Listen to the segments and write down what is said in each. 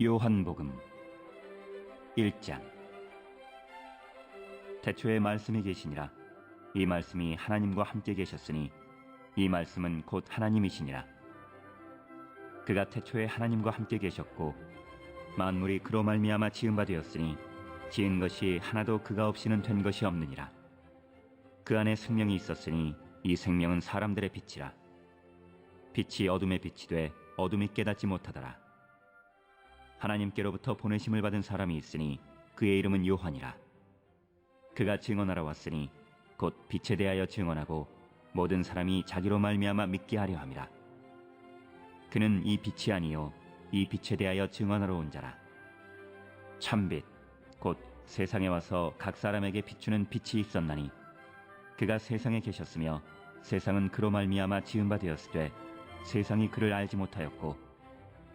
요한복음 1장. 태초에 말씀이 계시니라. 이 말씀이 하나님과 함께 계셨으니 이 말씀은 곧 하나님이시니라. 그가 태초에 하나님과 함께 계셨고 만물이 그로 말미암아 지은 바 되었으니 지은 것이 하나도 그가 없이는 된 것이 없느니라. 그 안에 생명이 있었으니 이 생명은 사람들의 빛이라. 빛이 어둠에 빛이 돼 어둠이 깨닫지 못하더라. 하나님께로부터 보내심을 받은 사람이 있으니 그의 이름은 요한이라. 그가 증언하러 왔으니 곧 빛에 대하여 증언하고 모든 사람이 자기로 말미암아 믿게 하려 함이라. 그는 이 빛이 아니요 이 빛에 대하여 증언하러 온 자라. 참빛 곧 세상에 와서 각 사람에게 비추는 빛이 있었나니 그가 세상에 계셨으며 세상은 그로 말미암아 지은 바 되었으되 세상이 그를 알지 못하였고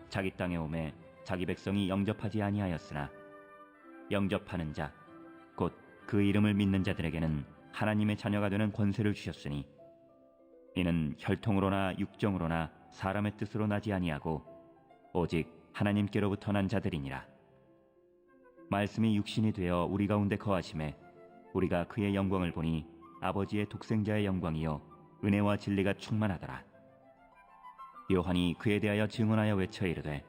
자기 땅에 오매 자기 백성이 영접하지 아니하였으나 영접하는 자 곧 그 이름을 믿는 자들에게는 하나님의 자녀가 되는 권세를 주셨으니 이는 혈통으로나 육정으로나 사람의 뜻으로 나지 아니하고 오직 하나님께로부터 난 자들이니라. 말씀이 육신이 되어 우리 가운데 거하심에 우리가 그의 영광을 보니 아버지의 독생자의 영광이요 은혜와 진리가 충만하더라. 요한이 그에 대하여 증언하여 외쳐 이르되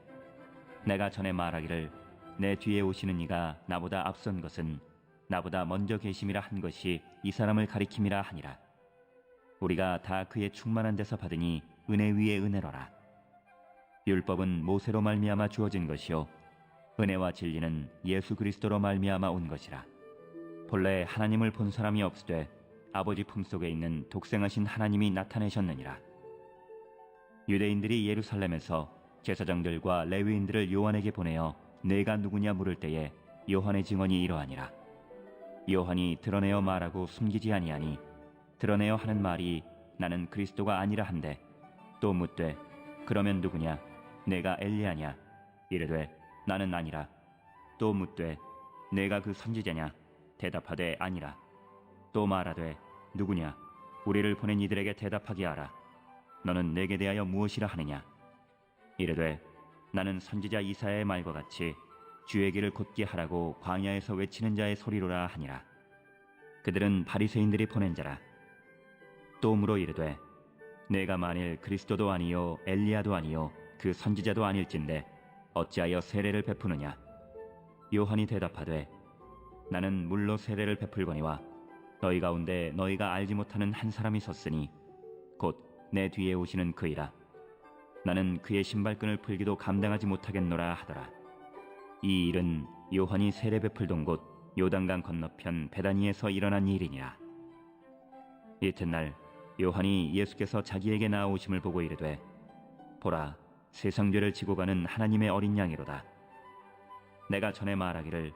내가 전에 말하기를 내 뒤에 오시는 이가 나보다 앞선 것은 나보다 먼저 계심이라 한 것이 이 사람을 가리킴이라 하니라. 우리가 다 그의 충만한 데서 받으니 은혜 위에 은혜로라. 율법은 모세로 말미암아 주어진 것이요 은혜와 진리는 예수 그리스도로 말미암아 온 것이라. 본래 하나님을 본 사람이 없으되 아버지 품속에 있는 독생하신 하나님이 나타내셨느니라. 유대인들이 예루살렘에서 제사장들과 레위인들을 요한에게 보내어 내가 누구냐 물을 때에 요한의 증언이 이러하니라. 요한이 드러내어 말하고 숨기지 아니하니 드러내어 하는 말이 나는 그리스도가 아니라 한데 또 묻되 그러면 누구냐 내가 엘리야냐 이르되 나는 아니라. 또 묻되 내가 그 선지자냐 대답하되 아니라. 또 말하되 누구냐 우리를 보낸 이들에게 대답하게 하라. 너는 내게 대하여 무엇이라 하느냐 이르되 나는 선지자 이사야의 말과 같이 주의 길을 곧게 하라고 광야에서 외치는 자의 소리로라 하니라. 그들은 바리새인들이 보낸 자라. 또 물어 이르되 내가 만일 그리스도도 아니요 엘리야도 아니요 그 선지자도 아닐진데 어찌하여 세례를 베푸느냐. 요한이 대답하되 나는 물로 세례를 베풀거니와 너희 가운데 너희가 알지 못하는 한 사람이 섰으니 곧 내 뒤에 오시는 그이라. 나는 그의 신발끈을 풀기도 감당하지 못하겠노라 하더라. 이 일은 요한이 세례 베풀던 곳 요단강 건너편 베다니에서 일어난 일이니라. 이튿날 요한이 예수께서 자기에게 나아오심을 보고 이르되 보라 세상 죄를 지고 가는 하나님의 어린 양이로다. 내가 전에 말하기를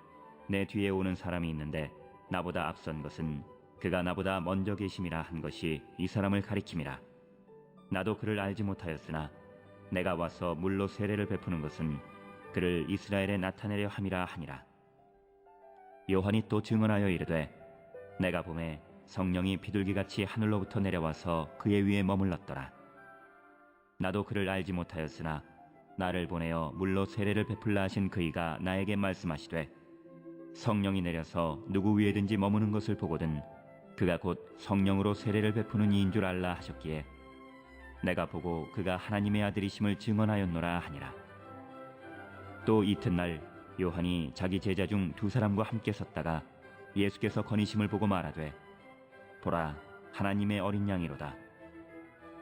내 뒤에 오는 사람이 있는데 나보다 앞선 것은 그가 나보다 먼저 계심이라 한 것이 이 사람을 가리킴이라. 나도 그를 알지 못하였으나 내가 와서 물로 세례를 베푸는 것은 그를 이스라엘에 나타내려 함이라 하니라. 요한이 또 증언하여 이르되 내가 보매 성령이 비둘기같이 하늘로부터 내려와서 그의 위에 머물렀더라. 나도 그를 알지 못하였으나 나를 보내어 물로 세례를 베풀라 하신 그이가 나에게 말씀하시되 성령이 내려서 누구 위에든지 머무는 것을 보거든 그가 곧 성령으로 세례를 베푸는 이인 줄 알라 하셨기에 내가 보고 그가 하나님의 아들이심을 증언하였노라 하니라. 또 이튿날 요한이 자기 제자 중 두 사람과 함께 섰다가 예수께서 거니심을 보고 말하되 보라 하나님의 어린 양이로다.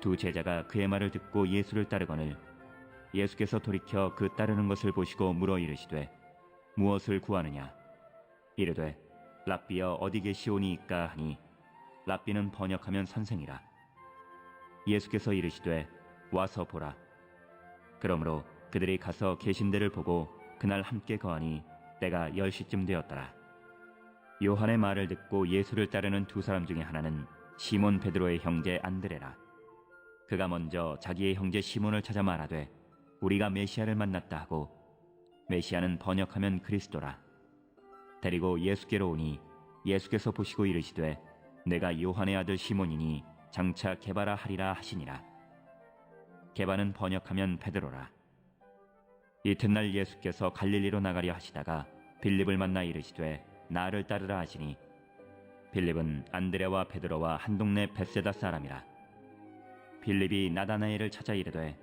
두 제자가 그의 말을 듣고 예수를 따르거늘 예수께서 돌이켜 그 따르는 것을 보시고 물어 이르시되 무엇을 구하느냐 이르되 랍비여 어디 계시오니이까 하니 랍비는 번역하면 선생이라. 예수께서 이르시되 와서 보라. 그러므로 그들이 가서 계신 데를 보고 그날 함께 거하니 때가 10시쯤 되었더라. 요한의 말을 듣고 예수를 따르는 두 사람 중에 하나는 시몬 베드로의 형제 안드레라. 그가 먼저 자기의 형제 시몬을 찾아 말하되 우리가 메시아를 만났다 하고 메시아는 번역하면 그리스도라. 데리고 예수께로 오니 예수께서 보시고 이르시되 내가 요한의 아들 시몬이니 장차 게바라 하리라 하시니라. 게바는 번역하면 베드로라. 이튿날 예수께서 갈릴리로 나가려 하시다가 빌립을 만나 이르시되 나를 따르라 하시니 빌립은 안드레와 베드로와 한 동네 벳세다 사람이라. 빌립이 나다나엘을 찾아 이르되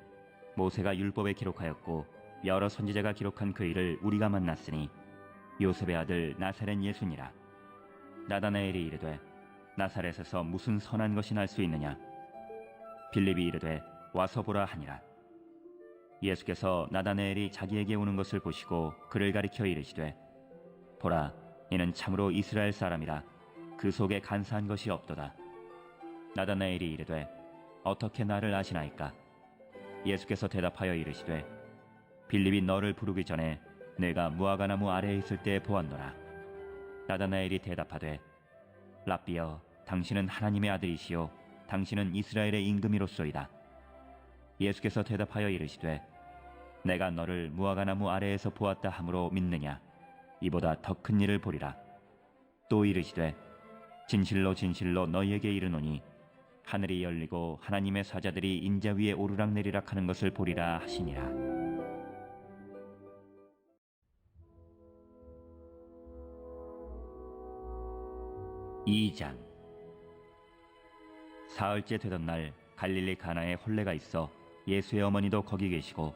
모세가 율법에 기록하였고 여러 선지자가 기록한 그 일을 우리가 만났으니 요셉의 아들 나사렛 예수니라. 나다나엘이 이르되 나사렛에서 무슨 선한 것이 날 수 있느냐. 빌립이 이르되 와서 보라 하니라. 예수께서 나다나엘이 자기에게 오는 것을 보시고 그를 가리켜 이르시되 보라, 이는 참으로 이스라엘 사람이라. 그 속에 간사한 것이 없도다. 나다나엘이 이르되 어떻게 나를 아시나이까. 예수께서 대답하여 이르시되 빌립이 너를 부르기 전에 내가 무화과나무 아래에 있을 때 보았노라. 나다나엘이 대답하되 랍비여, 당신은 하나님의 아들이시요 당신은 이스라엘의 임금이로소이다. 예수께서 대답하여 이르시되 내가 너를 무화과나무 아래에서 보았다 함으로 믿느냐. 이보다 더 큰 일을 보리라. 또 이르시되 진실로 진실로 너희에게 이르노니 하늘이 열리고 하나님의 사자들이 인자 위에 오르락내리락 하는 것을 보리라 하시니라. (2장) 사흘째 되던 날 갈릴리 가나에 혼례가 있어 예수의 어머니도 거기 계시고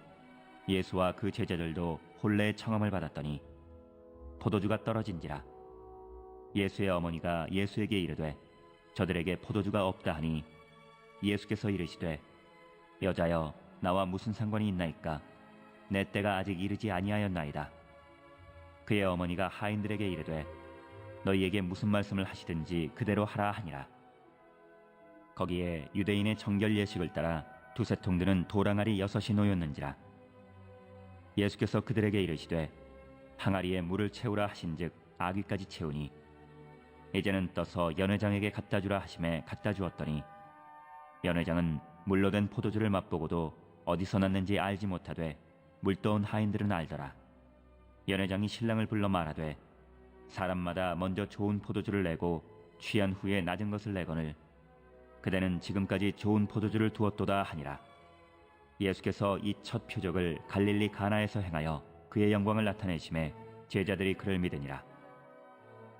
예수와 그 제자들도 혼례의 청함을 받았더니 포도주가 떨어진지라. 예수의 어머니가 예수에게 이르되 저들에게 포도주가 없다 하니 예수께서 이르시되 여자여, 나와 무슨 상관이 있나이까. 내 때가 아직 이르지 아니하였나이다. 그의 어머니가 하인들에게 이르되 너희에게 무슨 말씀을 하시든지 그대로 하라 하니라. 거기에 유대인의 정결 예식을 따라 두세 통 드는 도랑아리 6이 놓였는지라. 예수께서 그들에게 이르시되 항아리에 물을 채우라 하신즉 아귀까지 채우니 이제는 떠서 연회장에게 갖다 주라 하심에 갖다 주었더니 연회장은 물로 된 포도주를 맛보고도 어디서 났는지 알지 못하되 물떠온 하인들은 알더라. 연회장이 신랑을 불러 말하되 사람마다 먼저 좋은 포도주를 내고 취한 후에 낮은 것을 내거늘 그대는 지금까지 좋은 포도주를 두었도다 하니라. 예수께서 이 첫 표적을 갈릴리 가나에서 행하여 그의 영광을 나타내심에 제자들이 그를 믿으니라.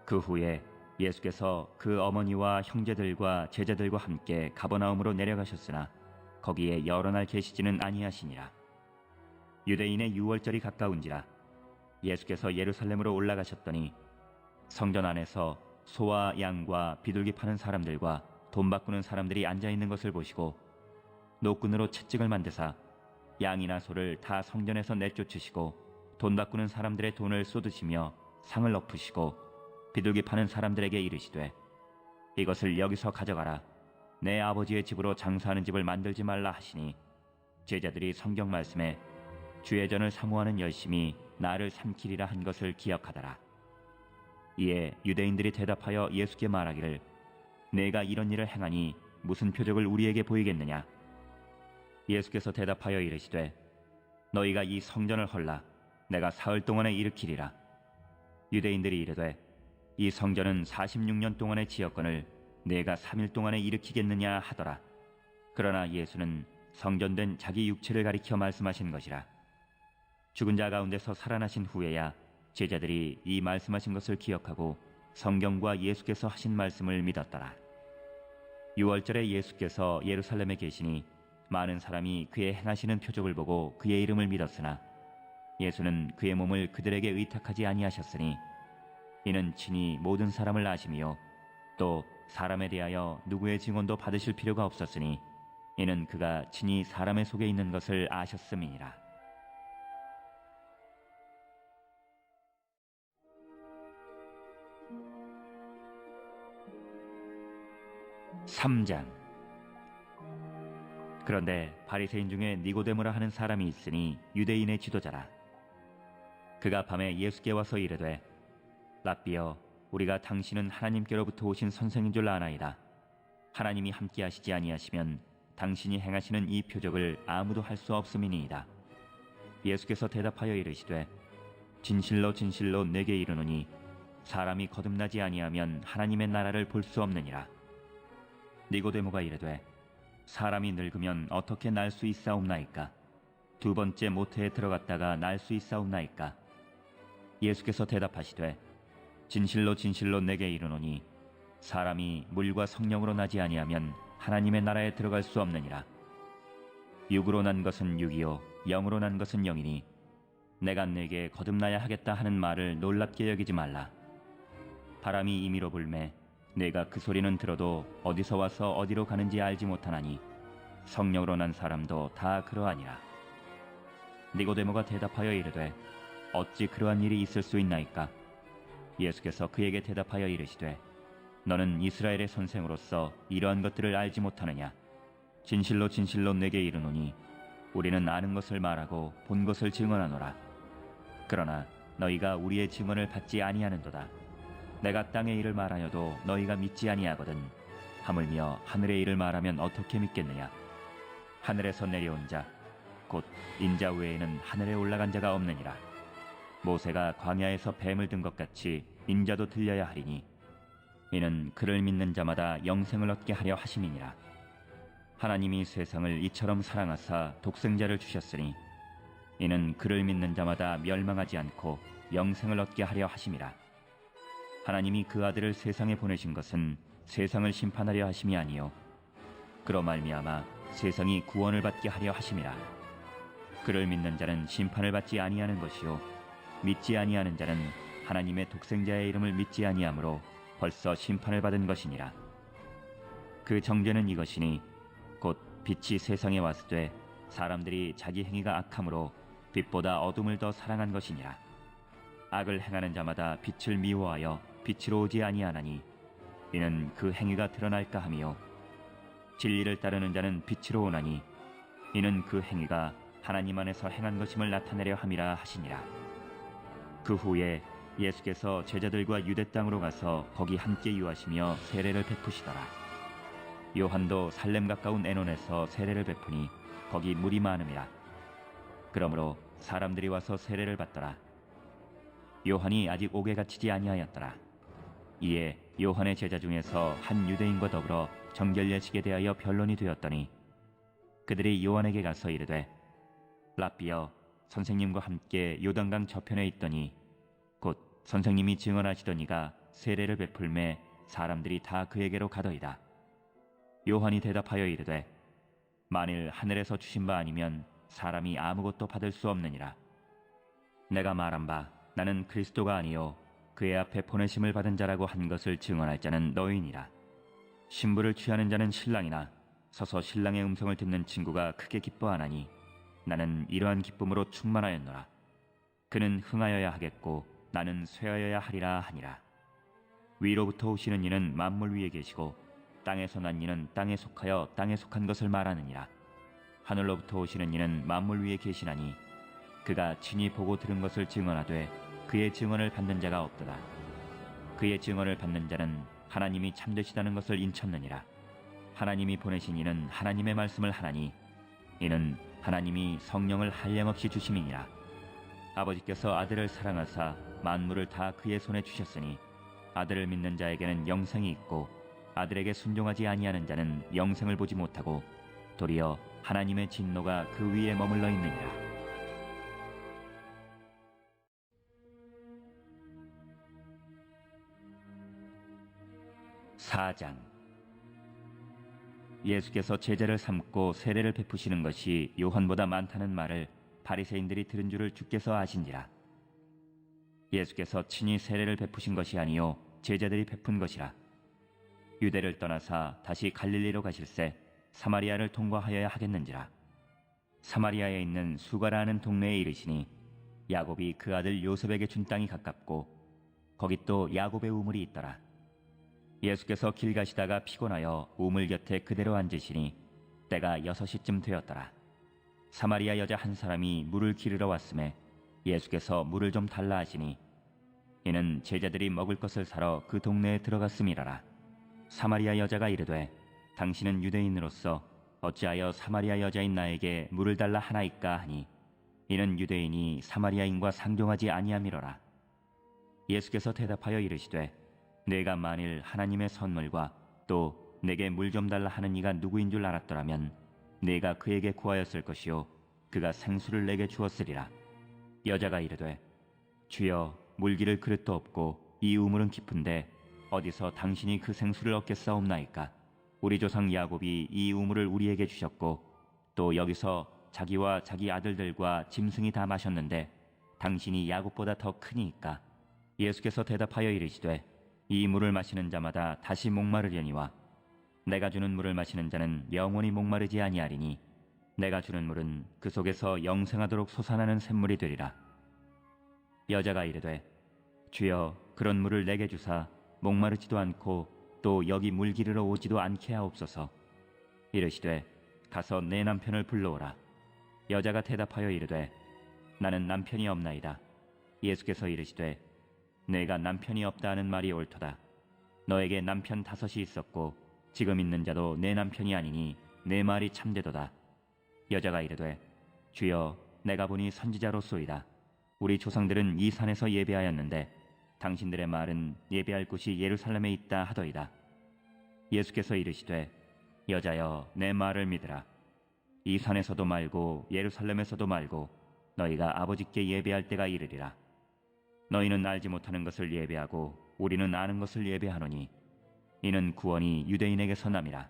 그 후에 예수께서 그 어머니와 형제들과 제자들과 함께 가버나움으로 내려가셨으나 거기에 여러 날 계시지는 아니하시니라. 유대인의 유월절이 가까운지라. 예수께서 예루살렘으로 올라가셨더니 성전 안에서 소와 양과 비둘기 파는 사람들과 돈 바꾸는 사람들이 앉아있는 것을 보시고 노끈으로 채찍을 만드사 양이나 소를 다 성전에서 내쫓으시고 돈 바꾸는 사람들의 돈을 쏟으시며 상을 엎으시고 비둘기 파는 사람들에게 이르시되 이것을 여기서 가져가라. 내 아버지의 집으로 장사하는 집을 만들지 말라 하시니 제자들이 성경 말씀에 주의 전을 사모하는 열심이 나를 삼키리라 한 것을 기억하더라. 이에 유대인들이 대답하여 예수께 말하기를 내가 이런 일을 행하니 무슨 표적을 우리에게 보이겠느냐. 예수께서 대답하여 이르시되 너희가 이 성전을 헐라. 내가 사흘 동안에 일으키리라. 유대인들이 이르되 이 성전은 46년 동안의 지었건을 내가 3일 동안에 일으키겠느냐 하더라. 그러나 예수는 성전된 자기 육체를 가리켜 말씀하신 것이라. 죽은 자 가운데서 살아나신 후에야 제자들이 이 말씀하신 것을 기억하고 성경과 예수께서 하신 말씀을 믿었더라. 유월절에 예수께서 예루살렘에 계시니 많은 사람이 그의 행하시는 표적을 보고 그의 이름을 믿었으나 예수는 그의 몸을 그들에게 의탁하지 아니하셨으니 이는 친히 모든 사람을 아심이요 또 사람에 대하여 누구의 증언도 받으실 필요가 없었으니 이는 그가 친히 사람의 속에 있는 것을 아셨음이니라. (3장) 그런데 바리새인 중에 니고데모라 하는 사람이 있으니 유대인의 지도자라. 그가 밤에 예수께 와서 이르되 랍비여, 우리가 당신은 하나님께로부터 오신 선생인 줄 아나이다. 하나님이 함께 하시지 아니하시면 당신이 행하시는 이 표적을 아무도 할 수 없음이니이다. 예수께서 대답하여 이르시되 진실로 진실로 내게 이르노니 사람이 거듭나지 아니하면 하나님의 나라를 볼 수 없느니라. 니고데모가 이르되 사람이 늙으면 어떻게 날 수 있사옵나이까. 두 번째 모태에 들어갔다가 날 수 있사옵나이까? 예수께서 대답하시되 진실로 진실로 내게 이르노니 사람이 물과 성령으로 나지 아니하면 하나님의 나라에 들어갈 수 없느니라. 육으로 난 것은 육이요 영으로 난 것은 영이니 내가 내게 거듭나야 하겠다 하는 말을 놀랍게 여기지 말라. 바람이 임의로 불매 내가 그 소리는 들어도 어디서 와서 어디로 가는지 알지 못하나니 성령으로 난 사람도 다 그러하니라. 니고데모가 대답하여 이르되 어찌 그러한 일이 있을 수 있나이까? 예수께서 그에게 대답하여 이르시되 너는 이스라엘의 선생으로서 이러한 것들을 알지 못하느냐? 진실로 진실로 내게 이르노니 우리는 아는 것을 말하고 본 것을 증언하노라. 그러나 너희가 우리의 증언을 받지 아니하는도다. 내가 땅의 일을 말하여도 너희가 믿지 아니하거든. 하물며 하늘의 일을 말하면 어떻게 믿겠느냐? 하늘에서 내려온 자 곧 인자 외에는 하늘에 올라간 자가 없느니라. 모세가 광야에서 뱀을 든 것 같이 인자도 들려야 하리니 이는 그를 믿는 자마다 영생을 얻게 하려 하심이니라. 하나님이 세상을 이처럼 사랑하사 독생자를 주셨으니 이는 그를 믿는 자마다 멸망하지 않고 영생을 얻게 하려 하심이라. 하나님이 그 아들을 세상에 보내신 것은 세상을 심판하려 하심이 아니요 그로 말미암아 세상이 구원을 받게 하려 하심이라. 그를 믿는 자는 심판을 받지 아니하는 것이요 믿지 아니하는 자는 하나님의 독생자의 이름을 믿지 아니하므로 벌써 심판을 받은 것이니라. 그 정죄는 이것이니 곧 빛이 세상에 왔을 때 사람들이 자기 행위가 악함으로 빛보다 어둠을 더 사랑한 것이니라. 악을 행하는 자마다 빛을 미워하여 빛으로 오지 아니하나니 이는 그 행위가 드러날까 하며 진리를 따르는 자는 빛으로 오나니 이는 그 행위가 하나님 안에서 행한 것임을 나타내려 함이라 하시니라. 그 후에 예수께서 제자들과 유대 땅으로 가서 거기 함께 유하시며 세례를 베푸시더라. 요한도 살렘 가까운 에논에서 세례를 베푸니 거기 물이 많음이라. 그러므로 사람들이 와서 세례를 받더라. 요한이 아직 옥에 갇히지 아니하였더라. 이에 요한의 제자 중에서 한 유대인과 더불어 정결례식에 대하여 변론이 되었더니 그들이 요한에게 가서 이르되 랍비여 선생님과 함께 요단강 저편에 있더니 곧 선생님이 증언하시던 이가 세례를 베풀매 사람들이 다 그에게로 가더이다. 요한이 대답하여 이르되 만일 하늘에서 주신 바 아니면 사람이 아무것도 받을 수 없느니라. 내가 말한 바 나는 그리스도가 아니요 그의 앞에 보내심을 받은 자라고 한 것을 증언할 자는 너희니라. 신부를 취하는 자는 신랑이나 서서 신랑의 음성을 듣는 친구가 크게 기뻐하나니 나는 이러한 기쁨으로 충만하였노라. 그는 흥하여야 하겠고 나는 쇠하여야 하리라 하니라. 위로부터 오시는 이는 만물 위에 계시고 땅에서 난 이는 땅에 속하여 땅에 속한 것을 말하느니라. 하늘로부터 오시는 이는 만물 위에 계시나니 그가 친히 보고 들은 것을 증언하되 그의 증언을 받는 자가 없도다. 그의 증언을 받는 자는 하나님이 참되시다는 것을 인쳤느니라. 하나님이 보내신 이는 하나님의 말씀을 하나니 이는 하나님이 성령을 한량없이 주심이니라. 아버지께서 아들을 사랑하사 만물을 다 그의 손에 주셨으니 아들을 믿는 자에게는 영생이 있고 아들에게 순종하지 아니하는 자는 영생을 보지 못하고 도리어 하나님의 진노가 그 위에 머물러 있느니라. 사장. 예수께서 제자를 삼고 세례를 베푸시는 것이 요한보다 많다는 말을 바리새인들이 들은 줄을 주께서 아신지라. 예수께서 친히 세례를 베푸신 것이 아니요 제자들이 베푼 것이라. 유대를 떠나사 다시 갈릴리로 가실새 사마리아를 통과하여야 하겠는지라. 사마리아에 있는 수가라 하는 동네에 이르시니 야곱이 그 아들 요셉에게 준 땅이 가깝고 거기 또 야곱의 우물이 있더라. 예수께서 길 가시다가 피곤하여 우물 곁에 그대로 앉으시니 때가 6시쯤 되었더라. 사마리아 여자 한 사람이 물을 기르러 왔음에 예수께서 물을 좀 달라 하시니 이는 제자들이 먹을 것을 사러 그 동네에 들어갔음이라라. 사마리아 여자가 이르되 당신은 유대인으로서 어찌하여 사마리아 여자인 나에게 물을 달라 하나이까 하니 이는 유대인이 사마리아인과 상종하지 아니함이로라. 예수께서 대답하여 이르시되 내가 만일 하나님의 선물과 또 내게 물 좀 달라 하는 이가 누구인 줄 알았더라면 내가 그에게 구하였을 것이요 그가 생수를 내게 주었으리라. 여자가 이르되 주여, 물기를 그릇도 없고 이 우물은 깊은데 어디서 당신이 그 생수를 얻겠사옵나이까? 우리 조상 야곱이 이 우물을 우리에게 주셨고 또 여기서 자기와 자기 아들들과 짐승이 다 마셨는데 당신이 야곱보다 더 크니이까? 예수께서 대답하여 이르시되 이 물을 마시는 자마다 다시 목마르려니와 내가 주는 물을 마시는 자는 영원히 목마르지 아니하리니 내가 주는 물은 그 속에서 영생하도록 솟아나는 샘물이 되리라. 여자가 이르되 주여, 그런 물을 내게 주사 목마르지도 않고 또 여기 물 기르러 오지도 않게 하옵소서. 이르시되 가서 내 남편을 불러오라. 여자가 대답하여 이르되 나는 남편이 없나이다. 예수께서 이르시되 내가 남편이 없다 하는 말이 옳도다. 너에게 남편 5이 있었고 지금 있는 자도 내 남편이 아니니 내 말이 참되도다. 여자가 이르되 주여, 내가 보니 선지자로소이다. 우리 조상들은 이 산에서 예배하였는데 당신들의 말은 예배할 곳이 예루살렘에 있다 하더이다. 예수께서 이르시되 여자여, 내 말을 믿으라. 이 산에서도 말고 예루살렘에서도 말고 너희가 아버지께 예배할 때가 이르리라. 너희는 알지 못하는 것을 예배하고 우리는 아는 것을 예배하노니 이는 구원이 유대인에게서 남이라.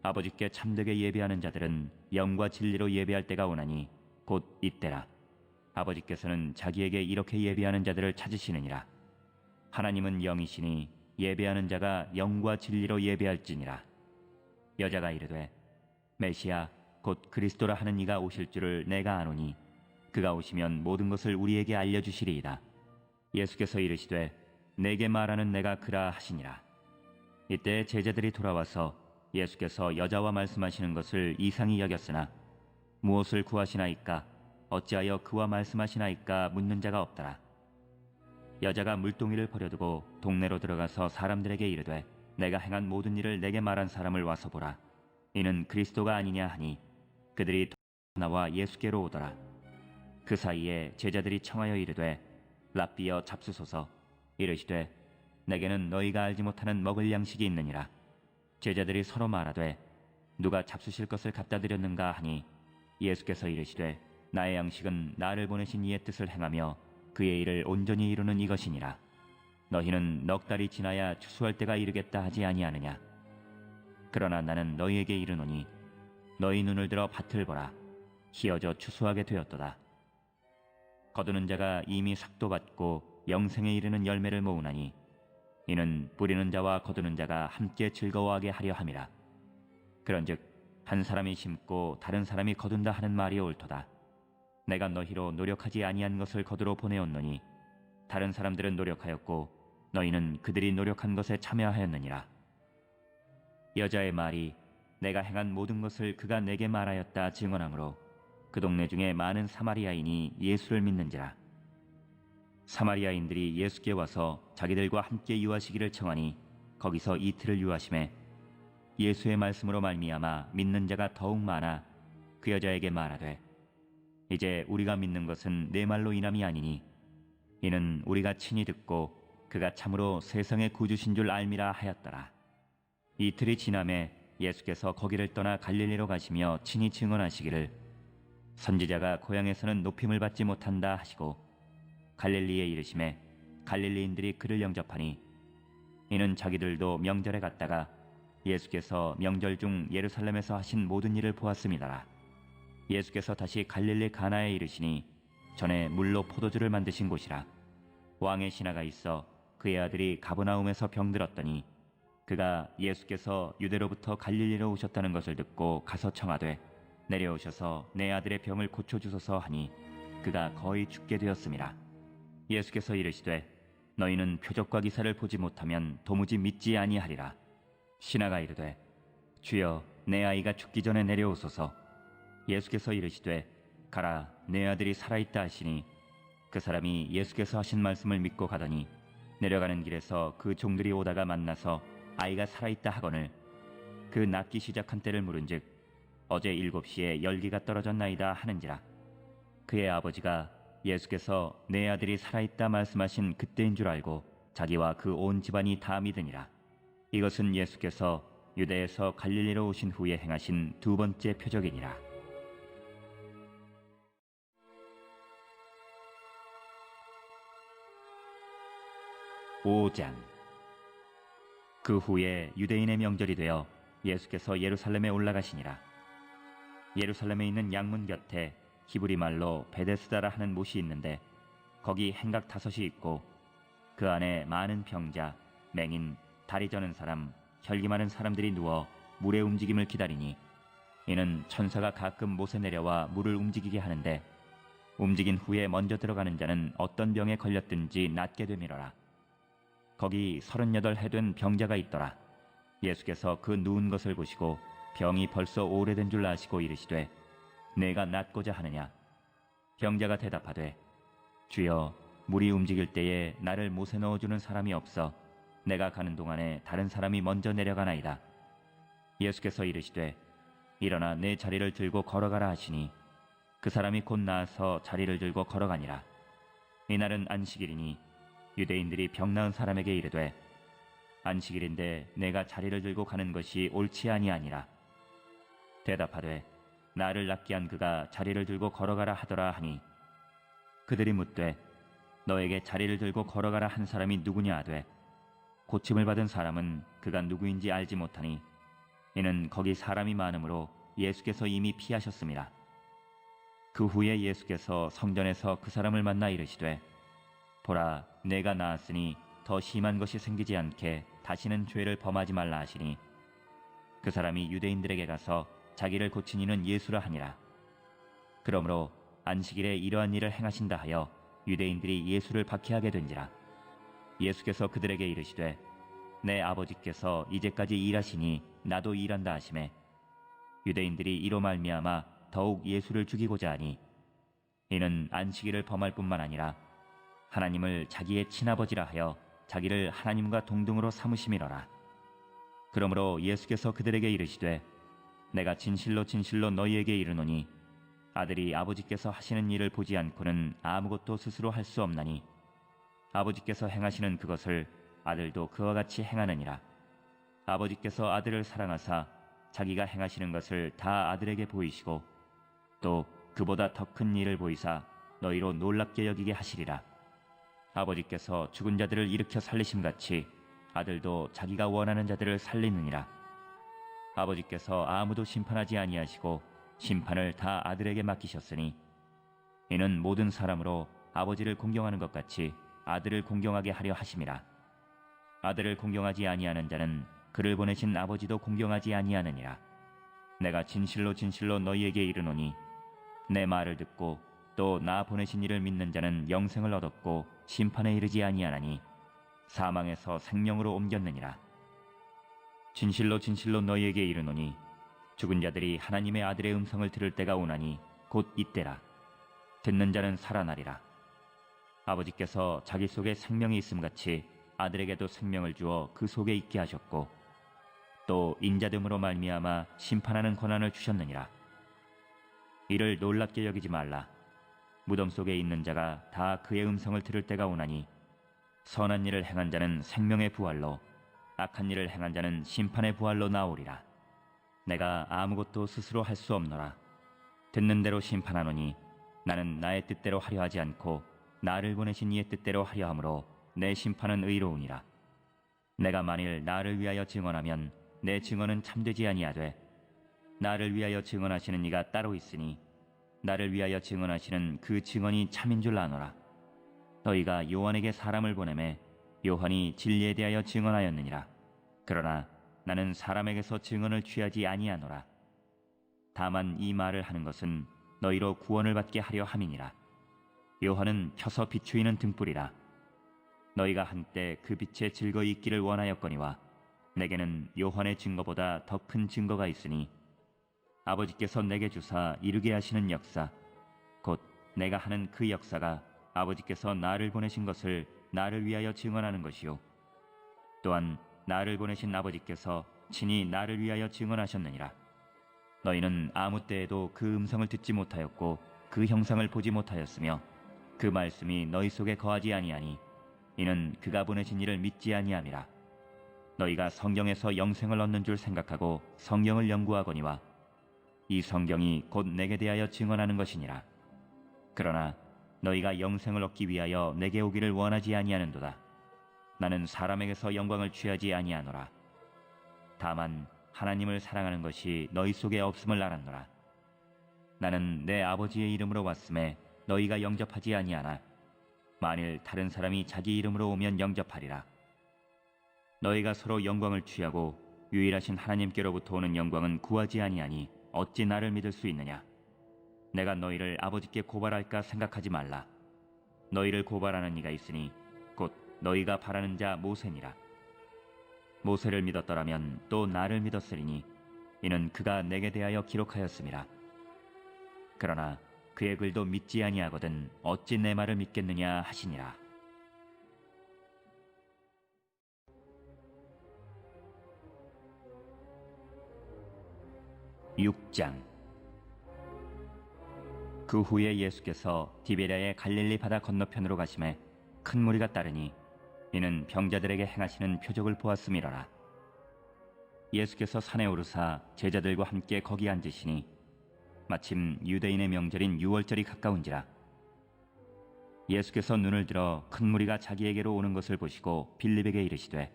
아버지께 참되게 예배하는 자들은 영과 진리로 예배할 때가 오나니 곧 이때라. 아버지께서는 자기에게 이렇게 예배하는 자들을 찾으시느니라. 하나님은 영이시니 예배하는 자가 영과 진리로 예배할지니라. 여자가 이르되 메시아 곧 그리스도라 하는 이가 오실 줄을 내가 아노니 그가 오시면 모든 것을 우리에게 알려주시리이다. 예수께서 이르시되 내게 말하는 내가 그라 하시니라. 이때 제자들이 돌아와서 예수께서 여자와 말씀하시는 것을 이상히 여겼으나 무엇을 구하시나이까? 어찌하여 그와 말씀하시나이까? 묻는 자가 없더라. 여자가 물동이를 버려두고 동네로 들어가서 사람들에게 이르되 내가 행한 모든 일을 내게 말한 사람을 와서 보라. 이는 그리스도가 아니냐 하니 그들이 나와 예수께로 오더라. 그 사이에 제자들이 청하여 이르되 랍비여 잡수소서. 이르시되 내게는 너희가 알지 못하는 먹을 양식이 있느니라. 제자들이 서로 말하되 누가 잡수실 것을 갖다 드렸는가 하니 예수께서 이르시되 나의 양식은 나를 보내신 이의 뜻을 행하며 그의 일을 온전히 이루는 이것이니라. 너희는 넉 달이 지나야 추수할 때가 이르겠다 하지 아니하느냐. 그러나 나는 너희에게 이르노니 너희 눈을 들어 밭을 보라. 희어져 추수하게 되었도다. 거두는 자가 이미 삭도 받고 영생에 이르는 열매를 모으나니 이는 뿌리는 자와 거두는 자가 함께 즐거워하게 하려 함이라. 그런즉 한 사람이 심고 다른 사람이 거둔다 하는 말이 옳도다. 내가 너희로 노력하지 아니한 것을 거두러 보내었노니 다른 사람들은 노력하였고 너희는 그들이 노력한 것에 참여하였느니라. 여자의 말이 내가 행한 모든 것을 그가 내게 말하였다 증언하므로 그 동네 중에 많은 사마리아인이 예수를 믿는지라. 사마리아인들이 예수께 와서 자기들과 함께 유하시기를 청하니 거기서 이틀을 유하심에 예수의 말씀으로 말미암아 믿는 자가 더욱 많아 그 여자에게 말하되 이제 우리가 믿는 것은 내 말로 인함이 아니니 이는 우리가 친히 듣고 그가 참으로 세상의 구주신 줄 알미라 하였더라. 이틀이 지남에 예수께서 거기를 떠나 갈릴리로 가시며 친히 증언하시기를 선지자가 고향에서는 높임을 받지 못한다 하시고 갈릴리에 이르심에 갈릴리인들이 그를 영접하니 이는 자기들도 명절에 갔다가 예수께서 명절 중 예루살렘에서 하신 모든 일을 보았음이더라. 예수께서 다시 갈릴리 가나에 이르시니 전에 물로 포도주를 만드신 곳이라. 왕의 신하가 있어 그의 아들이 가버나움에서 병들었더니 그가 예수께서 유대로부터 갈릴리로 오셨다는 것을 듣고 가서 청하되 내려오셔서 내 아들의 병을 고쳐주소서 하니 그가 거의 죽게 되었음이라. 예수께서 이르시되 너희는 표적과 기사를 보지 못하면 도무지 믿지 아니하리라. 신하가 이르되 주여, 내 아이가 죽기 전에 내려오소서. 예수께서 이르시되 가라, 내 아들이 살아있다 하시니 그 사람이 예수께서 하신 말씀을 믿고 가더니 내려가는 길에서 그 종들이 오다가 만나서 아이가 살아있다 하거늘 그 낫기 시작한 때를 물은즉 어제 7시에 열기가 떨어졌나이다 하는지라. 그의 아버지가 예수께서 내 아들이 살아있다 말씀하신 그때인 줄 알고 자기와 그 온 집안이 다 믿으니라. 이것은 예수께서 유대에서 갈릴리로 오신 후에 행하신 두 번째 표적이니라. 5장. 그 후에 유대인의 명절이 되어 예수께서 예루살렘에 올라가시니라. 예루살렘에 있는 양문 곁에 히브리 말로 베데스다라 하는 못이 있는데 거기 행각 5이 있고 그 안에 많은 병자, 맹인, 다리 저는 사람, 혈기 많은 사람들이 누워 물의 움직임을 기다리니 이는 천사가 가끔 못에 내려와 물을 움직이게 하는데 움직인 후에 먼저 들어가는 자는 어떤 병에 걸렸든지 낫게 되밀어라. 거기 38해 된 병자가 있더라. 예수께서 그 누운 것을 보시고 병이 벌써 오래된 줄 아시고 이르시되 내가 낫고자 하느냐? 병자가 대답하되 주여, 물이 움직일 때에 나를 못에 넣어주는 사람이 없어 내가 가는 동안에 다른 사람이 먼저 내려가나이다. 예수께서 이르시되 일어나 내 자리를 들고 걸어가라 하시니 그 사람이 곧 나아서 자리를 들고 걸어가니라. 이날은 안식일이니 유대인들이 병 나은 사람에게 이르되 안식일인데 내가 자리를 들고 가는 것이 옳지 아니하니라. 대답하되 나를 낫게 한 그가 자리를 들고 걸어가라 하더라 하니 그들이 묻되 너에게 자리를 들고 걸어가라 한 사람이 누구냐 하되 고침을 받은 사람은 그가 누구인지 알지 못하니 이는 거기 사람이 많으므로 예수께서 이미 피하셨습니다. 그 후에 예수께서 성전에서 그 사람을 만나 이르시되 보라, 내가 나았으니 더 심한 것이 생기지 않게 다시는 죄를 범하지 말라 하시니 그 사람이 유대인들에게 가서 자기를 고친 이는 예수라 하니라. 그러므로 안식일에 이러한 일을 행하신다 하여 유대인들이 예수를 박해하게 된지라. 예수께서 그들에게 이르시되 내 아버지께서 이제까지 일하시니 나도 일한다 하시매 유대인들이 이로 말미암아 더욱 예수를 죽이고자 하니 이는 안식일을 범할 뿐만 아니라 하나님을 자기의 친아버지라 하여 자기를 하나님과 동등으로 삼으심이로라. 그러므로 예수께서 그들에게 이르시되 내가 진실로 진실로 너희에게 이르노니 아들이 아버지께서 하시는 일을 보지 않고는 아무것도 스스로 할 수 없나니 아버지께서 행하시는 그것을 아들도 그와 같이 행하느니라. 아버지께서 아들을 사랑하사 자기가 행하시는 것을 다 아들에게 보이시고 또 그보다 더 큰 일을 보이사 너희로 놀랍게 여기게 하시리라. 아버지께서 죽은 자들을 일으켜 살리심같이 아들도 자기가 원하는 자들을 살리느니라. 아버지께서 아무도 심판하지 아니하시고 심판을 다 아들에게 맡기셨으니 이는 모든 사람으로 아버지를 공경하는 것 같이 아들을 공경하게 하려 하심이라. 아들을 공경하지 아니하는 자는 그를 보내신 아버지도 공경하지 아니하느니라. 내가 진실로 진실로 너희에게 이르노니 내 말을 듣고 또 나 보내신 이를 믿는 자는 영생을 얻었고 심판에 이르지 아니하나니 사망에서 생명으로 옮겼느니라. 진실로 진실로 너희에게 이르노니 죽은 자들이 하나님의 아들의 음성을 들을 때가 오나니 곧 이때라. 듣는 자는 살아나리라. 아버지께서 자기 속에 생명이 있음같이 아들에게도 생명을 주어 그 속에 있게 하셨고 또 인자됨으로 말미암아 심판하는 권한을 주셨느니라. 이를 놀랍게 여기지 말라. 무덤 속에 있는 자가 다 그의 음성을 들을 때가 오나니 선한 일을 행한 자는 생명의 부활로 악한 일을 행한 자는 심판의 부활로 나오리라. 내가 아무것도 스스로 할 수 없노라. 듣는 대로 심판하노니 나는 나의 뜻대로 하려 하지 않고 나를 보내신 이의 뜻대로 하려 함으로 내 심판은 의로우니라. 내가 만일 나를 위하여 증언하면 내 증언은 참되지 아니하되 나를 위하여 증언하시는 이가 따로 있으니 나를 위하여 증언하시는 그 증언이 참인 줄 아노라. 너희가 요한에게 사람을 보내매 요한이 진리에 대하여 증언하였느니라. 그러나 나는 사람에게서 증언을 취하지 아니하노라. 다만 이 말을 하는 것은 너희로 구원을 받게 하려 함이니라. 요한은 켜서 비추이는 등불이라. 너희가 한때 그 빛에 즐거이 있기를 원하였거니와 내게는 요한의 증거보다 더 큰 증거가 있으니 아버지께서 내게 주사 이루게 하시는 역사 곧 내가 하는 그 역사가 아버지께서 나를 보내신 것을 나를 위하여 증언하는 것이요 또한 나를 보내신 아버지께서 친히 나를 위하여 증언하셨느니라. 너희는 아무 때에도 그 음성을 듣지 못하였고 그 형상을 보지 못하였으며 그 말씀이 너희 속에 거하지 아니하니 이는 그가 보내신 이를 믿지 아니함이라. 너희가 성경에서 영생을 얻는 줄 생각하고 성경을 연구하거니와 이 성경이 곧 내게 대하여 증언하는 것이니라. 그러나 너희가 영생을 얻기 위하여 내게 오기를 원하지 아니하는도다. 나는 사람에게서 영광을 취하지 아니하노라. 다만 하나님을 사랑하는 것이 너희 속에 없음을 알았노라. 나는 내 아버지의 이름으로 왔음에 너희가 영접하지 아니하나 만일 다른 사람이 자기 이름으로 오면 영접하리라. 너희가 서로 영광을 취하고 유일하신 하나님께로부터 오는 영광은 구하지 아니하니 어찌 나를 믿을 수 있느냐. 내가 너희를 아버지께 고발할까 생각하지 말라. 너희를 고발하는 이가 있으니 곧 너희가 바라는 자 모세니라. 모세를 믿었더라면 또 나를 믿었으리니 이는 그가 내게 대하여 기록하였음이라. 그러나 그의 글도 믿지 아니하거든 어찌 내 말을 믿겠느냐 하시니라. 6장. 그 후에 예수께서 디베랴의 갈릴리 바다 건너편으로 가심에 큰 무리가 따르니 이는 병자들에게 행하시는 표적을 보았음이로라. 예수께서 산에 오르사 제자들과 함께 거기 앉으시니 마침 유대인의 명절인 유월절이 가까운지라. 예수께서 눈을 들어 큰 무리가 자기에게로 오는 것을 보시고 빌립에게 이르시되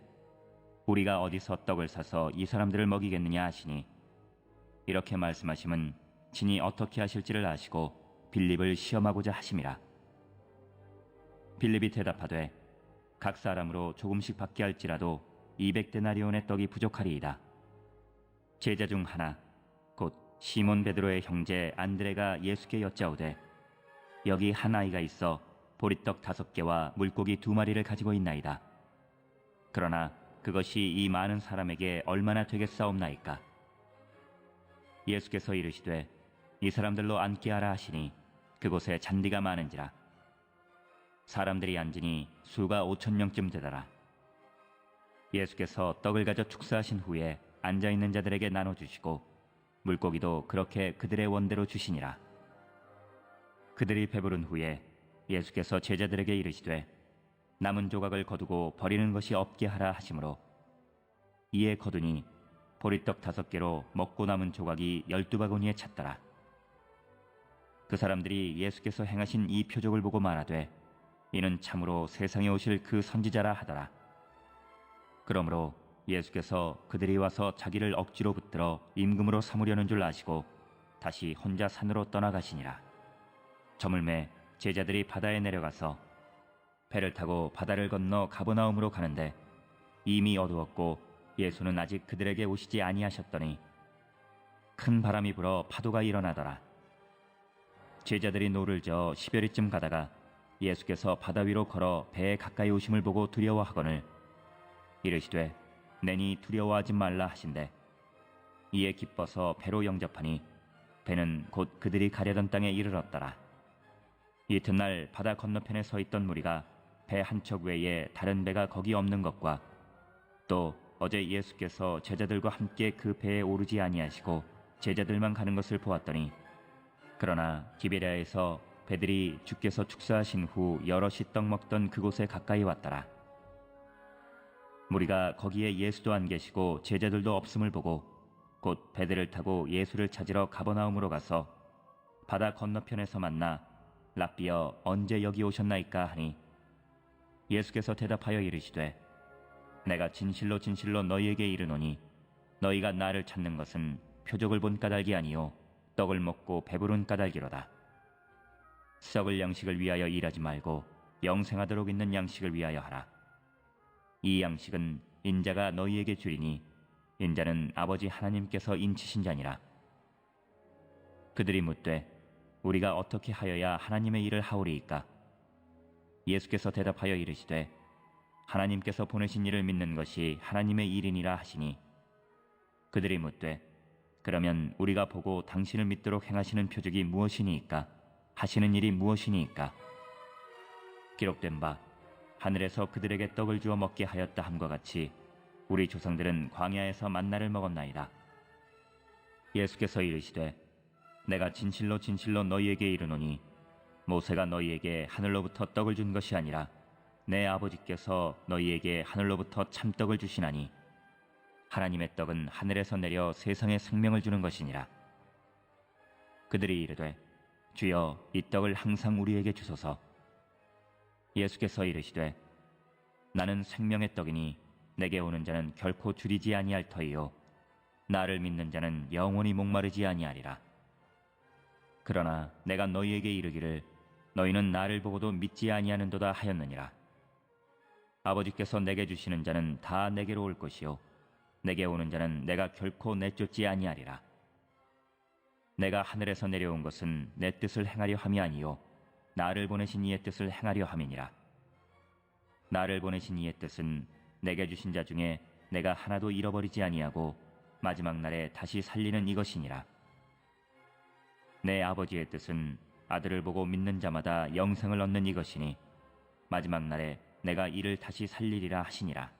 우리가 어디서 떡을 사서 이 사람들을 먹이겠느냐 하시니 이렇게 말씀하심은 친히 어떻게 하실지를 아시고 빌립을 시험하고자 하심이라. 빌립이 대답하되 각 사람으로 조금씩 받게 할지라도 200데나리온의 떡이 부족하리이다. 제자 중 하나 곧 시몬 베드로의 형제 안드레가 예수께 여짜오되 여기 한 아이가 있어 보리떡 5개와 물고기 2마리를 가지고 있나이다. 그러나 그것이 이 많은 사람에게 얼마나 되겠사옵나이까. 예수께서 이르시되 이 사람들로 앉게 하라 하시니 그곳에 잔디가 많은지라. 사람들이 앉으니 수가 5,000명쯤 되더라. 예수께서 떡을 가져 축사하신 후에 앉아있는 자들에게 나눠주시고 물고기도 그렇게 그들의 원대로 주시니라. 그들이 배부른 후에 예수께서 제자들에게 이르시되 남은 조각을 거두고 버리는 것이 없게 하라 하시므로 이에 거두니 보리떡 5개로 먹고 남은 조각이 12바구니에 찼더라. 그 사람들이 예수께서 행하신 이 표적을 보고 말하되 이는 참으로 세상에 오실 그 선지자라 하더라. 그러므로 예수께서 그들이 와서 자기를 억지로 붙들어 임금으로 삼으려는 줄 아시고 다시 혼자 산으로 떠나가시니라. 저물매 제자들이 바다에 내려가서 배를 타고 바다를 건너 가버나움으로 가는데 이미 어두웠고 예수는 아직 그들에게 오시지 아니하셨더니 큰 바람이 불어 파도가 일어나더라. 제자들이 노를 저어 10여리쯤 가다가 예수께서 바다 위로 걸어 배에 가까이 오심을 보고 두려워하거늘 이르시되 내니 두려워하지 말라 하신대 이에 기뻐서 배로 영접하니 배는 곧 그들이 가려던 땅에 이르렀더라. 이튿날 바다 건너편에 서 있던 무리가 배 한 척 외에 다른 배가 거기 없는 것과 또 어제 예수께서 제자들과 함께 그 배에 오르지 아니하시고 제자들만 가는 것을 보았더니 그러나 디베랴에서 배들이 주께서 축사하신 후 여럿이 떡 먹던 그곳에 가까이 왔더라. 무리가 거기에 예수도 안 계시고 제자들도 없음을 보고 곧 배들을 타고 예수를 찾으러 가버나움으로 가서 바다 건너편에서 만나 랍비여 언제 여기 오셨나이까 하니 예수께서 대답하여 이르시되 내가 진실로 진실로 너희에게 이르노니 너희가 나를 찾는 것은 표적을 본 까닭이 아니요 떡을 먹고 배부른 까닭이로다. 썩을 양식을 위하여 일하지 말고 영생하도록 있는 양식을 위하여 하라. 이 양식은 인자가 너희에게 주리니 인자는 아버지 하나님께서 인치신 자니라. 그들이 묻되 우리가 어떻게 하여야 하나님의 일을 하오리이까? 예수께서 대답하여 이르시되 하나님께서 보내신 이를 믿는 것이 하나님의 일이니라 하시니 그들이 묻되 그러면 우리가 보고 당신을 믿도록 행하시는 표적이 무엇이니이까? 하시는 일이 무엇이니이까? 기록된 바 하늘에서 그들에게 떡을 주어 먹게 하였다 함과 같이 우리 조상들은 광야에서 만나를 먹었나이다. 예수께서 이르시되 내가 진실로 진실로 너희에게 이르노니 모세가 너희에게 하늘로부터 떡을 준 것이 아니라 내 아버지께서 너희에게 하늘로부터 참떡을 주시나니 하나님의 떡은 하늘에서 내려 세상에 생명을 주는 것이니라. 그들이 이르되 주여 이 떡을 항상 우리에게 주소서. 예수께서 이르시되 나는 생명의 떡이니 내게 오는 자는 결코 줄이지 아니할 터이요 나를 믿는 자는 영원히 목마르지 아니하리라. 그러나 내가 너희에게 이르기를 너희는 나를 보고도 믿지 아니하는도다 하였느니라. 아버지께서 내게 주시는 자는 다 내게로 올 것이요 내게 오는 자는 내가 결코 내쫓지 아니하리라. 내가 하늘에서 내려온 것은 내 뜻을 행하려 함이 아니요 나를 보내신 이의 뜻을 행하려 함이니라. 나를 보내신 이의 뜻은 내게 주신 자 중에 내가 하나도 잃어버리지 아니하고 마지막 날에 다시 살리는 이것이니라. 내 아버지의 뜻은 아들을 보고 믿는 자마다 영생을 얻는 이것이니 마지막 날에 내가 이를 다시 살리리라 하시니라.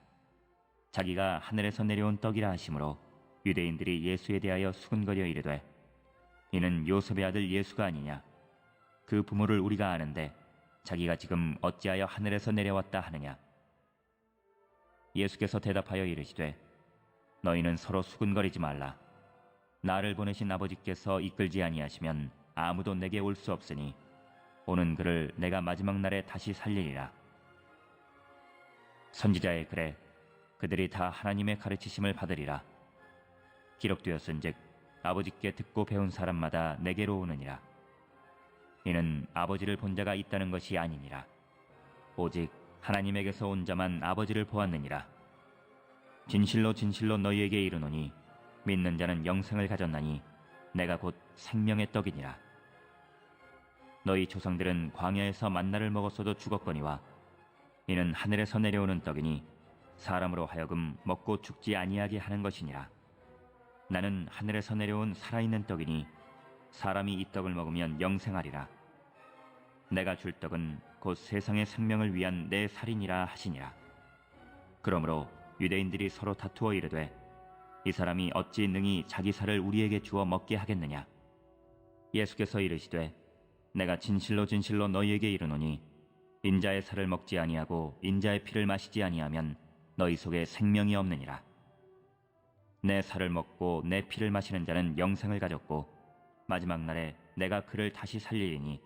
자기가 하늘에서 내려온 떡이라 하시므로 유대인들이 예수에 대하여 수군거려 이르되 이는 요셉의 아들 예수가 아니냐. 그 부모를 우리가 아는데 자기가 지금 어찌하여 하늘에서 내려왔다 하느냐. 예수께서 대답하여 이르시되 너희는 서로 수군거리지 말라. 나를 보내신 아버지께서 이끌지 아니하시면 아무도 내게 올 수 없으니 오는 그를 내가 마지막 날에 다시 살리리라. 선지자의 글에 그들이 다 하나님의 가르치심을 받으리라. 기록되었은즉 아버지께 듣고 배운 사람마다 내게로 오느니라. 이는 아버지를 본 자가 있다는 것이 아니니라. 오직 하나님에게서 온 자만 아버지를 보았느니라. 진실로 진실로 너희에게 이르노니 믿는 자는 영생을 가졌나니 내가 곧 생명의 떡이니라. 너희 조상들은 광야에서 만나를 먹었어도 죽었거니와 이는 하늘에서 내려오는 떡이니 사람으로 하여금 먹고 죽지 아니하게 하는 것이니라. 나는 하늘에서 내려온 살아있는 떡이니 사람이 이 떡을 먹으면 영생하리라. 내가 줄 떡은 곧 세상의 생명을 위한 내 살이니라 하시니라. 그러므로 유대인들이 서로 다투어 이르되 이 사람이 어찌 능히 자기 살을 우리에게 주어 먹게 하겠느냐. 예수께서 이르시되 내가 진실로 진실로 너희에게 이르노니 인자의 살을 먹지 아니하고 인자의 피를 마시지 아니하면 너희 속에 생명이 없느니라. 내 살을 먹고 내 피를 마시는 자는 영생을 가졌고 마지막 날에 내가 그를 다시 살리리니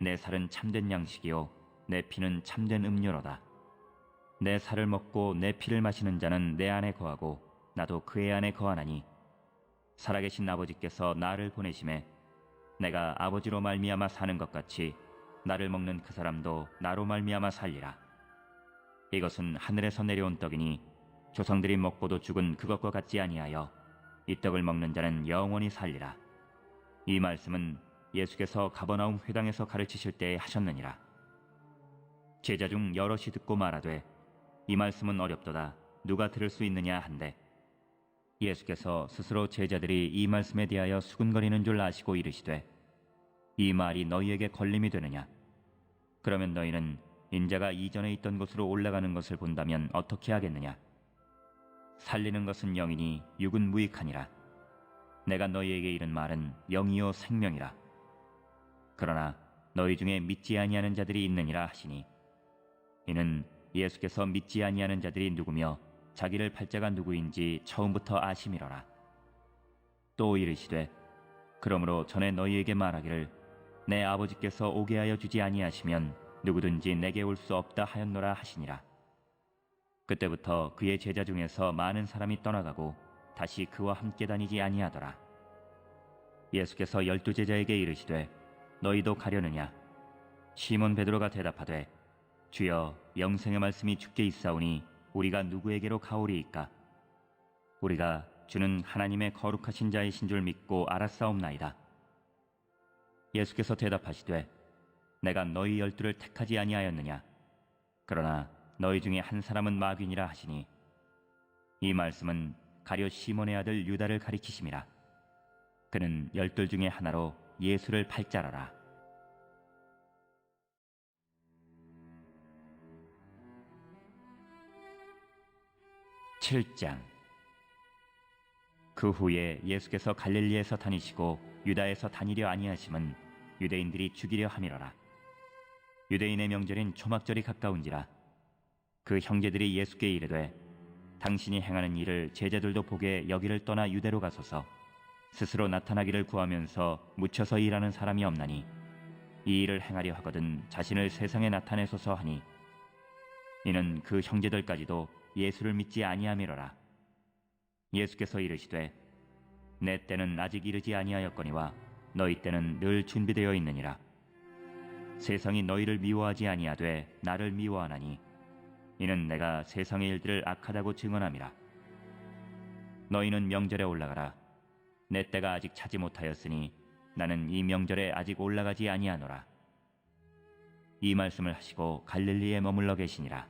내 살은 참된 양식이요 내 피는 참된 음료로다. 내 살을 먹고 내 피를 마시는 자는 내 안에 거하고 나도 그의 안에 거하나니 살아계신 아버지께서 나를 보내심에 내가 아버지로 말미암아 사는 것 같이 나를 먹는 그 사람도 나로 말미암아 살리라. 이것은 하늘에서 내려온 떡이니 조상들이 먹고도 죽은 그것과 같지 아니하여 이 떡을 먹는 자는 영원히 살리라. 이 말씀은 예수께서 가버나움 회당에서 가르치실 때에 하셨느니라. 제자 중 여럿이 듣고 말하되 이 말씀은 어렵도다. 누가 들을 수 있느냐 한데 예수께서 스스로 제자들이 이 말씀에 대하여 수군거리는 줄 아시고 이르시되 이 말이 너희에게 걸림이 되느냐. 그러면 너희는 인자가 이전에 있던 곳으로 올라가는 것을 본다면 어떻게 하겠느냐. 살리는 것은 영이니 육은 무익하니라. 내가 너희에게 이른 말은 영이요 생명이라. 그러나 너희 중에 믿지 아니하는 자들이 있느니라 하시니 이는 예수께서 믿지 아니하는 자들이 누구며 자기를 팔 자가 누구인지 처음부터 아심이로라. 또 이르시되 그러므로 전에 너희에게 말하기를 내 아버지께서 오게 하여 주지 아니하시면 누구든지 내게 올 수 없다 하였노라 하시니라. 그때부터 그의 제자 중에서 많은 사람이 떠나가고 다시 그와 함께 다니지 아니하더라. 예수께서 12 제자에게 이르시되 너희도 가려느냐. 시몬 베드로가 대답하되 주여 영생의 말씀이 주께 있사오니 우리가 누구에게로 가오리이까. 우리가 주는 하나님의 거룩하신 자이신 줄 믿고 알았사옵나이다. 예수께서 대답하시되 내가 너희 12를 택하지 아니하였느냐. 그러나 너희 중에 한 사람은 마귀니라 하시니 이 말씀은 가룟 시몬의 아들 유다를 가리키심이라. 그는 12 중에 하나로 예수를 팔 자라라. (7장) 그 후에 예수께서 갈릴리에서 다니시고 유다에서 다니려 아니하심은 유대인들이 죽이려 함이로라. 유대인의 명절인 초막절이 가까운지라. 그 형제들이 예수께 이르되 당신이 행하는 일을 제자들도 보게 여기를 떠나 유대로 가소서. 스스로 나타나기를 구하면서 묻혀서 일하는 사람이 없나니 이 일을 행하려 하거든 자신을 세상에 나타내소서 하니 이는 그 형제들까지도 예수를 믿지 아니함이로라. 예수께서 이르시되 내 때는 아직 이르지 아니하였거니와 너희 때는 늘 준비되어 있느니라. 세상이 너희를 미워하지 아니하되 나를 미워하나니 이는 내가 세상의 일들을 악하다고 증언함이라. 너희는 명절에 올라가라. 내 때가 아직 차지 못하였으니 나는 이 명절에 아직 올라가지 아니하노라. 이 말씀을 하시고 갈릴리에 머물러 계시니라.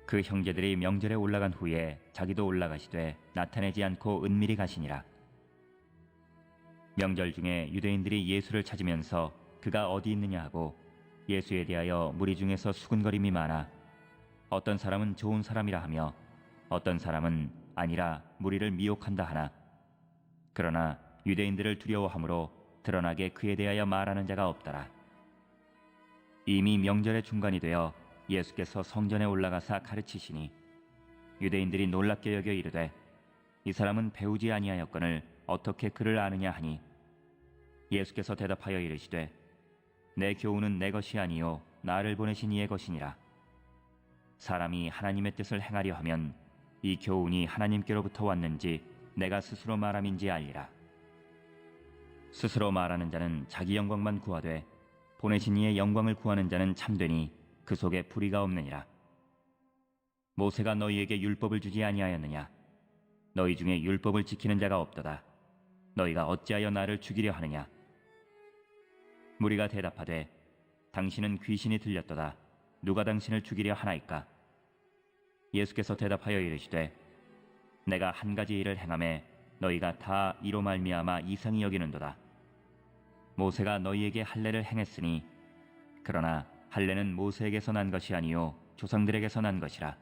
그 형제들이 명절에 올라간 후에 자기도 올라가시되 나타내지 않고 은밀히 가시니라. 명절 중에 유대인들이 예수를 찾으면서 그가 어디 있느냐 하고 예수에 대하여 무리 중에서 수군거림이 많아 어떤 사람은 좋은 사람이라 하며 어떤 사람은 아니라 무리를 미혹한다 하나 그러나 유대인들을 두려워하므로 드러나게 그에 대하여 말하는 자가 없더라. 이미 명절의 중간이 되어 예수께서 성전에 올라가사 가르치시니 유대인들이 놀랍게 여겨 이르되 이 사람은 배우지 아니하였거늘 어떻게 그를 아느냐 하니 예수께서 대답하여 이르시되 내 교훈은 내 것이 아니요 나를 보내신 이의 것이니라. 사람이 하나님의 뜻을 행하려 하면 이 교훈이 하나님께로부터 왔는지 내가 스스로 말함인지 알리라. 스스로 말하는 자는 자기 영광만 구하되 보내신 이의 영광을 구하는 자는 참되니 그 속에 불의가 없느니라. 모세가 너희에게 율법을 주지 아니하였느냐? 너희 중에 율법을 지키는 자가 없도다. 너희가 어찌하여 나를 죽이려 하느냐? 무리가 대답하되 당신은 귀신이 들렸도다. 누가 당신을 죽이려 하나이까? 예수께서 대답하여 이르시되 내가 한 가지 일을 행하매 너희가 다 이로 말미암아 이상히 여기는도다. 모세가 너희에게 할례를 행했으니 그러나 할례는 모세에게서 난 것이 아니요 조상들에게서 난 것이라.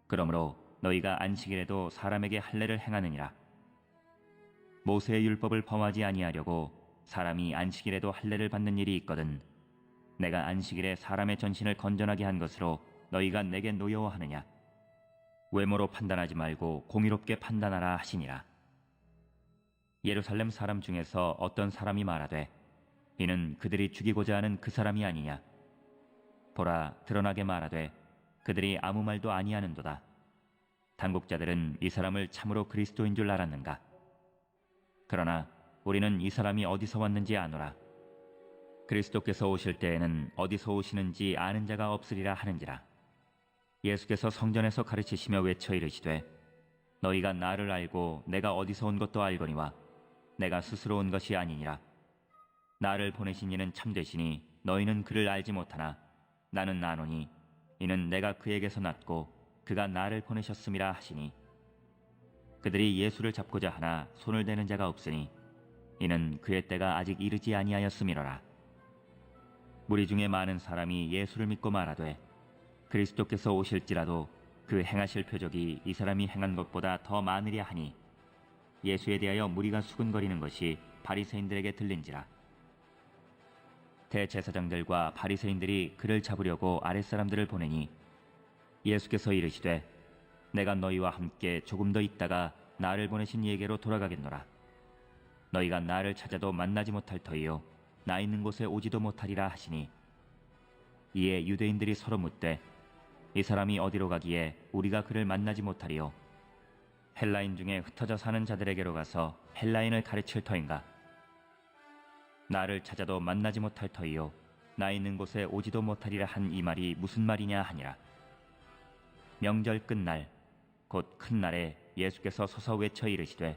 그러므로 너희가 안식일에도 사람에게 할례를 행하느니라. 모세의 율법을 범하지 아니하려고 사람이 안식일에도 할례를 받는 일이 있거든 내가 안식일에 사람의 전신을 건전하게 한 것으로 너희가 내게 노여워하느냐? 외모로 판단하지 말고 공의롭게 판단하라 하시니라. 예루살렘 사람 중에서 어떤 사람이 말하되 이는 그들이 죽이고자 하는 그 사람이 아니냐? 보라, 드러나게 말하되 그들이 아무 말도 아니하는도다. 당국자들은 이 사람을 참으로 그리스도인 줄 알았는가? 그러나 우리는 이 사람이 어디서 왔는지 아노라. 그리스도께서 오실 때에는 어디서 오시는지 아는 자가 없으리라 하는지라. 예수께서 성전에서 가르치시며 외쳐 이르시되 너희가 나를 알고 내가 어디서 온 것도 알거니와 내가 스스로 온 것이 아니니라. 나를 보내신 이는 참되시니 너희는 그를 알지 못하나 나는 아노니 이는 내가 그에게서 났고 그가 나를 보내셨음이라 하시니 그들이 예수를 잡고자 하나 손을 대는 자가 없으니 이는 그의 때가 아직 이르지 아니하였음이로라. 무리 중에 많은 사람이 예수를 믿고 말하되 그리스도께서 오실지라도 그 행하실 표적이 이 사람이 행한 것보다 더 많으랴 하니 예수에 대하여 무리가 수군거리는 것이 바리새인들에게 들린지라. 대제사장들과 바리새인들이 그를 잡으려고 아랫사람들을 보내니 예수께서 이르시되 내가 너희와 함께 조금 더 있다가 나를 보내신 이에게로 돌아가겠노라. 너희가 나를 찾아도 만나지 못할 터이요 나 있는 곳에 오지도 못하리라 하시니 이에 유대인들이 서로 묻되 이 사람이 어디로 가기에 우리가 그를 만나지 못하리요? 헬라인 중에 흩어져 사는 자들에게로 가서 헬라인을 가르칠 터인가? 나를 찾아도 만나지 못할 터이요 나 있는 곳에 오지도 못하리라 한 이 말이 무슨 말이냐 하니라. 명절 끝날 곧 큰 날에 예수께서 서서 외쳐 이르시되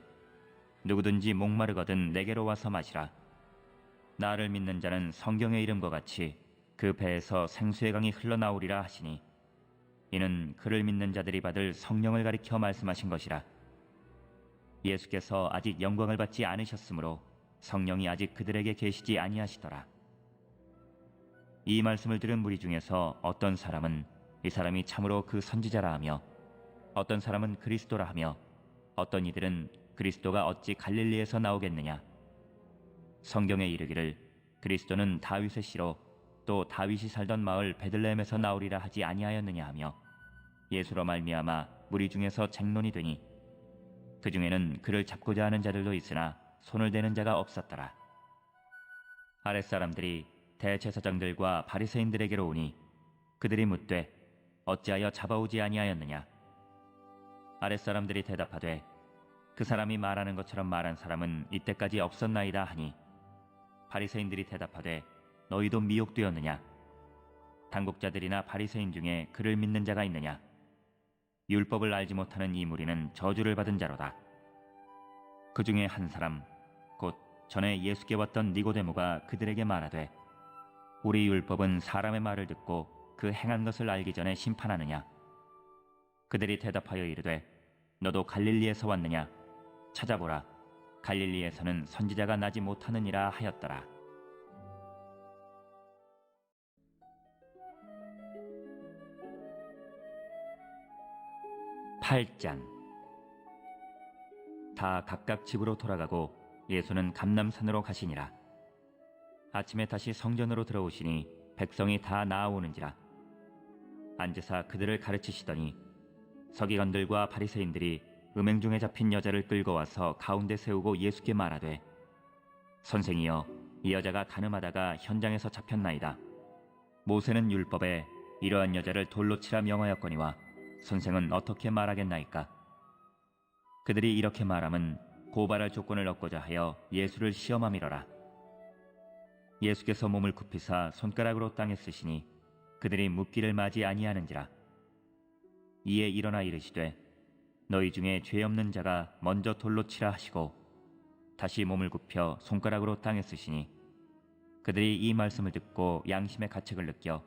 누구든지 목마르거든 내게로 와서 마시라. 나를 믿는 자는 성경의 이름과 같이 그 배에서 생수의 강이 흘러나오리라 하시니 이는 그를 믿는 자들이 받을 성령을 가리켜 말씀하신 것이라. 예수께서 아직 영광을 받지 않으셨으므로 성령이 아직 그들에게 계시지 아니하시더라. 이 말씀을 들은 무리 중에서 어떤 사람은 이 사람이 참으로 그 선지자라 하며 어떤 사람은 그리스도라 하며 어떤 이들은 그리스도가 어찌 갈릴리에서 나오겠느냐? 성경에 이르기를 그리스도는 다윗의 씨로 또 다윗이 살던 마을 베들레헴에서 나오리라 하지 아니하였느냐 하며 예수로 말미암아 무리 중에서 쟁론이 되니 그 중에는 그를 잡고자 하는 자들도 있으나 손을 대는 자가 없었더라. 아랫사람들이 대제사장들과 바리새인들에게로 오니 그들이 묻되 어찌하여 잡아오지 아니하였느냐? 아랫사람들이 대답하되 그 사람이 말하는 것처럼 말한 사람은 이때까지 없었나이다 하니, 바리새인들이 대답하되 너희도 미혹되었느냐? 당국자들이나 바리새인 중에 그를 믿는 자가 있느냐? 율법을 알지 못하는 이 무리는 저주를 받은 자로다. 그 중에 한 사람, 곧 전에 예수께 왔던 니고데모가 그들에게 말하되 우리 율법은 사람의 말을 듣고 그 행한 것을 알기 전에 심판하느냐? 그들이 대답하여 이르되 너도 갈릴리에서 왔느냐? 찾아보라, 갈릴리에서는 선지자가 나지 못하느니라 하였더라. 8장. 다 각각 집으로 돌아가고 예수는 감람산으로 가시니라. 아침에 다시 성전으로 들어오시니 백성이 다 나아오는지라. 앉으사 그들을 가르치시더니 서기관들과 바리새인들이 음행 중에 잡힌 여자를 끌고 와서 가운데 세우고 예수께 말하되 선생이여, 이 여자가 간음하다가 현장에서 잡혔나이다. 모세는 율법에 이러한 여자를 돌로 치라 명하였거니와 선생은 어떻게 말하겠나이까? 그들이 이렇게 말함은 고발할 조건을 얻고자 하여 예수를 시험함이로라. 예수께서 몸을 굽히사 손가락으로 땅에 쓰시니 그들이 묻기를 마지 아니하는지라. 이에 일어나 이르시되 너희 중에 죄 없는 자가 먼저 돌로 치라 하시고 다시 몸을 굽혀 손가락으로 땅에 쓰시니 그들이 이 말씀을 듣고 양심의 가책을 느껴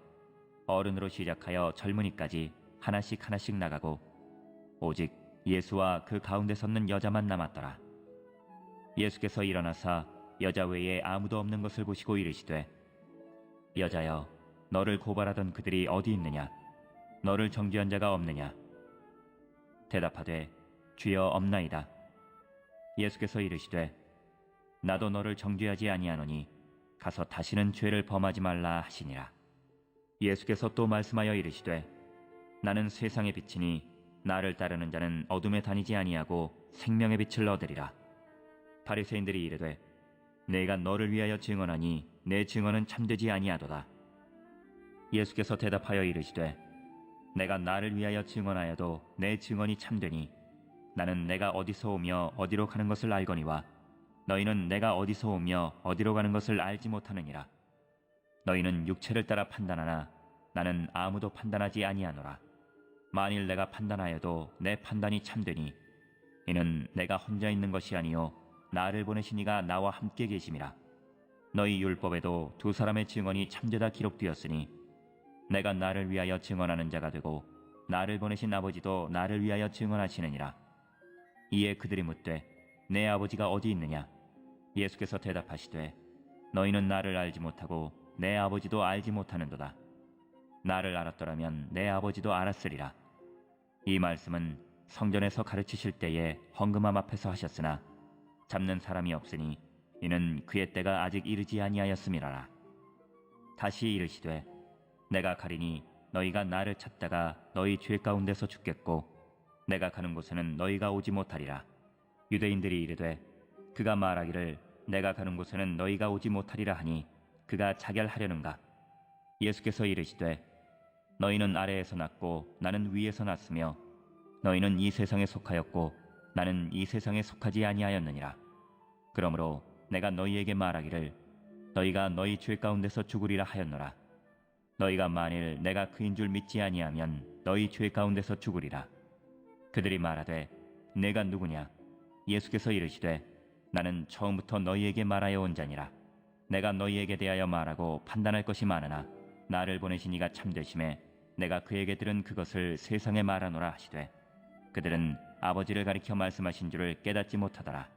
어른으로 시작하여 젊은이까지 하나씩 하나씩 나가고 오직 예수와 그 가운데 섰는 여자만 남았더라. 예수께서 일어나사 여자 외에 아무도 없는 것을 보시고 이르시되 여자여, 너를 고발하던 그들이 어디 있느냐? 너를 정죄한 자가 없느냐? 대답하되 주여 없나이다. 예수께서 이르시되 나도 너를 정죄하지 아니하노니 가서 다시는 죄를 범하지 말라 하시니라. 예수께서 또 말씀하여 이르시되 나는 세상의 빛이니 나를 따르는 자는 어둠에 다니지 아니하고 생명의 빛을 얻으리라. 바리새인들이 이르되 내가 너를 위하여 증언하니 내 증언은 참되지 아니하도다. 예수께서 대답하여 이르시되 내가 나를 위하여 증언하여도 내 증언이 참되니 나는 내가 어디서 오며 어디로 가는 것을 알거니와 너희는 내가 어디서 오며 어디로 가는 것을 알지 못하느니라. 너희는 육체를 따라 판단하나 나는 아무도 판단하지 아니하노라. 만일 내가 판단하여도 내 판단이 참되니 이는 내가 혼자 있는 것이 아니요 나를 보내신 이가 나와 함께 계심이라. 너희 율법에도 두 사람의 증언이 참되다 기록되었으니 내가 나를 위하여 증언하는 자가 되고 나를 보내신 아버지도 나를 위하여 증언하시느니라. 이에 그들이 묻되 내 아버지가 어디 있느냐? 예수께서 대답하시되 너희는 나를 알지 못하고 내 아버지도 알지 못하는도다. 나를 알았더라면 내 아버지도 알았으리라. 이 말씀은 성전에서 가르치실 때에 헌금함 앞에서 하셨으나 잡는 사람이 없으니 이는 그의 때가 아직 이르지 아니하였음이라라. 다시 이르시되 내가 가리니 너희가 나를 찾다가 너희 죄 가운데서 죽겠고 내가 가는 곳에는 너희가 오지 못하리라. 유대인들이 이르되 그가 말하기를 내가 가는 곳에는 너희가 오지 못하리라 하니 그가 자결하려는가? 예수께서 이르시되 너희는 아래에서 났고 나는 위에서 났으며 너희는 이 세상에 속하였고 나는 이 세상에 속하지 아니하였느니라. 그러므로 내가 너희에게 말하기를 너희가 너희 죄 가운데서 죽으리라 하였노라. 너희가 만일 내가 그인 줄 믿지 아니하면 너희 죄 가운데서 죽으리라. 그들이 말하되 내가 누구냐? 예수께서 이르시되 나는 처음부터 너희에게 말하여 온 자니라. 내가 너희에게 대하여 말하고 판단할 것이 많으나 나를 보내신 이가 참되심에 내가 그에게 들은 그것을 세상에 말하노라 하시되 그들은 아버지를 가리켜 말씀하신 줄을 깨닫지 못하더라.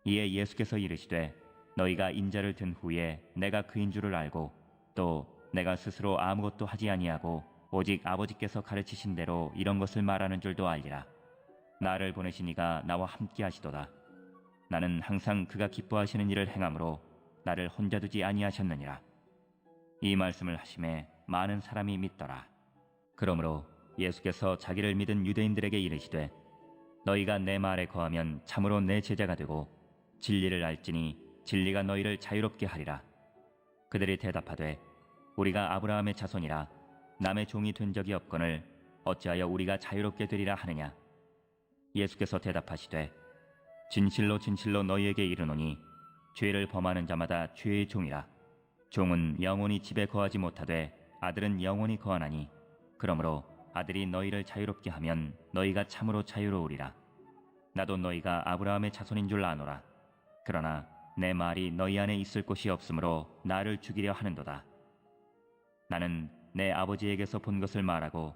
이에 예수께서 이르시되 너희가 인자를 든 후에 내가 그인 줄을 알고 또 내가 스스로 아무것도 하지 아니하고 오직 아버지께서 가르치신 대로 이런 것을 말하는 줄도 알리라. 나를 보내신 이가 나와 함께 하시도다. 나는 항상 그가 기뻐하시는 일을 행함으로 나를 혼자 두지 아니하셨느니라. 이 말씀을 하심에 많은 사람이 믿더라. 그러므로 예수께서 자기를 믿은 유대인들에게 이르시되 너희가 내 말에 거하면 참으로 내 제자가 되고 진리를 알지니 진리가 너희를 자유롭게 하리라. 그들이 대답하되 우리가 아브라함의 자손이라 남의 종이 된 적이 없거늘 어찌하여 우리가 자유롭게 되리라 하느냐. 예수께서 대답하시되 진실로 진실로 너희에게 이르노니 죄를 범하는 자마다 죄의 종이라. 종은 영원히 집에 거하지 못하되 아들은 영원히 거하나니 그러므로 아들이 너희를 자유롭게 하면 너희가 참으로 자유로우리라. 나도 너희가 아브라함의 자손인 줄 아노라. 그러나 내 말이 너희 안에 있을 곳이 없으므로 나를 죽이려 하는도다. 나는 내 아버지에게서 본 것을 말하고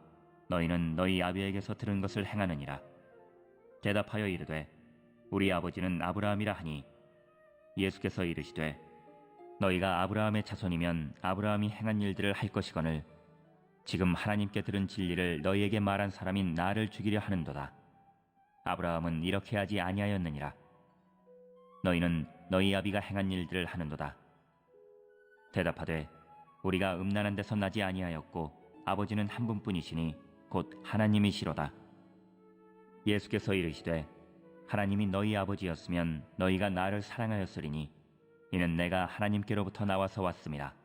너희는 너희 아비에게서 들은 것을 행하느니라. 대답하여 이르되 우리 아버지는 아브라함이라 하니 예수께서 이르시되 너희가 아브라함의 자손이면 아브라함이 행한 일들을 할 것이거늘 지금 하나님께 들은 진리를 너희에게 말한 사람인 나를 죽이려 하는도다. 아브라함은 이렇게 하지 아니하였느니라. 너희는 너희 아비가 행한 일들을 하는도다. 대답하되 우리가 음란한 데서 나지 아니하였고 아버지는 한 분뿐이시니 곧 하나님이시로다. 예수께서 이르시되 하나님이 너희 아버지였으면 너희가 나를 사랑하였으리니 이는 내가 하나님께로부터 나와서 왔습니다.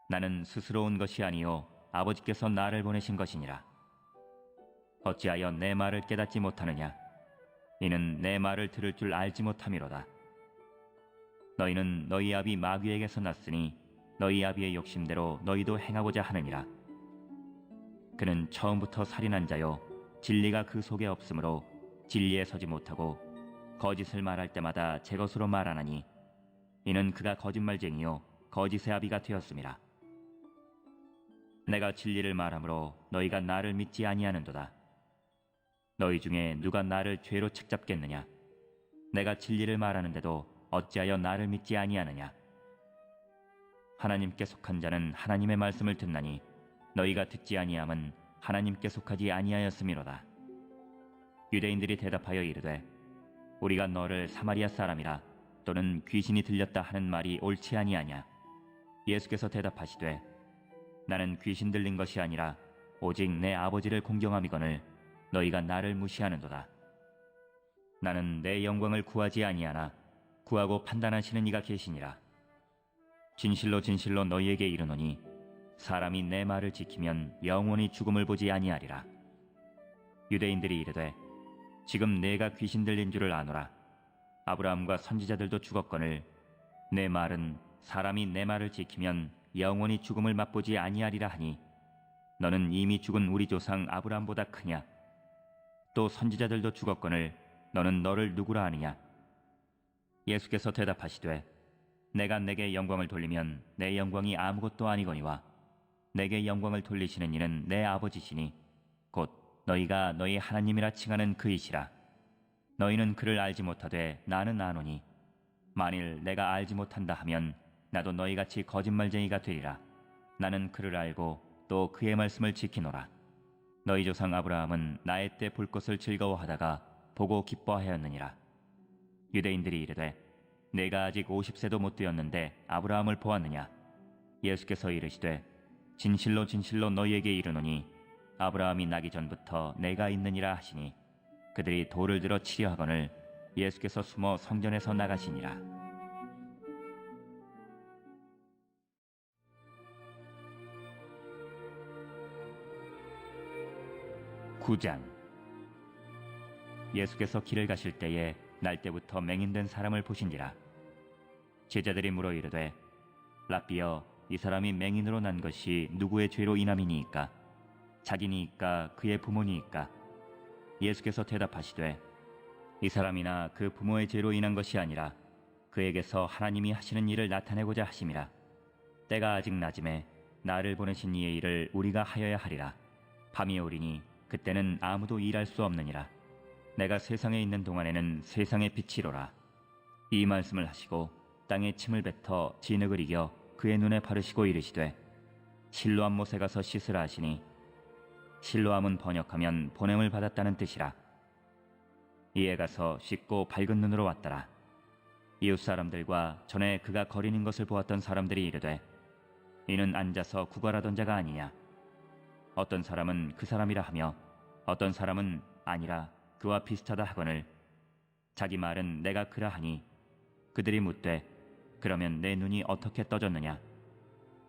나는 스스로 온 것이 아니요 아버지께서 나를 보내신 것이니라. 어찌하여 내 말을 깨닫지 못하느냐. 이는 내 말을 들을 줄 알지 못함이로다. 너희는 너희 아비 마귀에게서 났으니 너희 아비의 욕심대로 너희도 행하고자 하느니라. 그는 처음부터 살인한 자요 진리가 그 속에 없으므로 진리에 서지 못하고 거짓을 말할 때마다 제 것으로 말하나니 이는 그가 거짓말쟁이요 거짓의 아비가 되었음이라. 내가 진리를 말하므로 너희가 나를 믿지 아니하는도다. 너희 중에 누가 나를 죄로 책잡겠느냐. 내가 진리를 말하는데도 어찌하여 나를 믿지 아니하느냐. 하나님께 속한 자는 하나님의 말씀을 듣나니 너희가 듣지 아니함은 하나님께 속하지 아니하였음이로다. 유대인들이 대답하여 이르되 우리가 너를 사마리아 사람이라 또는 귀신이 들렸다 하는 말이 옳지 아니하냐. 예수께서 대답하시되 나는 귀신 들린 것이 아니라 오직 내 아버지를 공경함이거늘 너희가 나를 무시하는도다. 나는 내 영광을 구하지 아니하나 구하고 판단하시는 이가 계시니라. 진실로 진실로 너희에게 이르노니 사람이 내 말을 지키면 영원히 죽음을 보지 아니하리라. 유대인들이 이르되 지금 내가 귀신 들린 줄을 아노라. 아브라함과 선지자들도 죽었거늘 내 말은 사람이 내 말을 지키면 영원히 죽음을 맛보지 아니하리라 하니 너는 이미 죽은 우리 조상 아브라함보다 크냐. 또 선지자들도 죽었거늘 너는 너를 누구라 하느냐. 예수께서 대답하시되 내가 내게 영광을 돌리면 내 영광이 아무것도 아니거니와 내게 영광을 돌리시는 이는 내 아버지시니 곧 너희가 너희 하나님이라 칭하는 그이시라. 너희는 그를 알지 못하되 나는 아노니 만일 내가 알지 못한다 하면 나도 너희같이 거짓말쟁이가 되리라. 나는 그를 알고 또 그의 말씀을 지키노라. 너희 조상 아브라함은 나의 때 볼 것을 즐거워하다가 보고 기뻐하였느니라. 유대인들이 이르되 내가 아직 50세도 못 되었는데 아브라함을 보았느냐. 예수께서 이르시되 진실로 진실로 너희에게 이르노니 아브라함이 나기 전부터 내가 있느니라 하시니 그들이 돌을 들어 치려 하거늘 예수께서 숨어 성전에서 나가시니라. 9장. 예수께서 길을 가실 때에 날 때부터 맹인된 사람을 보신지라. 제자들이 물어 이르되 라삐여 이 사람이 맹인으로 난 것이 누구의 죄로 인함이니이까 자기니이까 그의 부모니이까. 예수께서 대답하시되 이 사람이나 그 부모의 죄로 인한 것이 아니라 그에게서 하나님이 하시는 일을 나타내고자 하심이라. 때가 아직 낮음에 나를 보내신 이의 일을 우리가 하여야 하리라. 밤이 오리니 그때는 아무도 일할 수 없느니라. 내가 세상에 있는 동안에는 세상의 빛이로라. 이 말씀을 하시고 땅에 침을 뱉어 진흙을 이겨 그의 눈에 바르시고 이르시되 실로암 못에 가서 씻으라 하시니 실로암은 번역하면 보냄을 받았다는 뜻이라. 이에 가서 씻고 밝은 눈으로 왔더라. 이웃 사람들과 전에 그가 거리는 것을 보았던 사람들이 이르되 이는 앉아서 구걸하던 자가 아니냐. 어떤 사람은 그 사람이라 하며 어떤 사람은 아니라 그와 비슷하다 하거늘 자기 말은 내가 그라 하니 그들이 묻되 그러면 내 눈이 어떻게 떠졌느냐.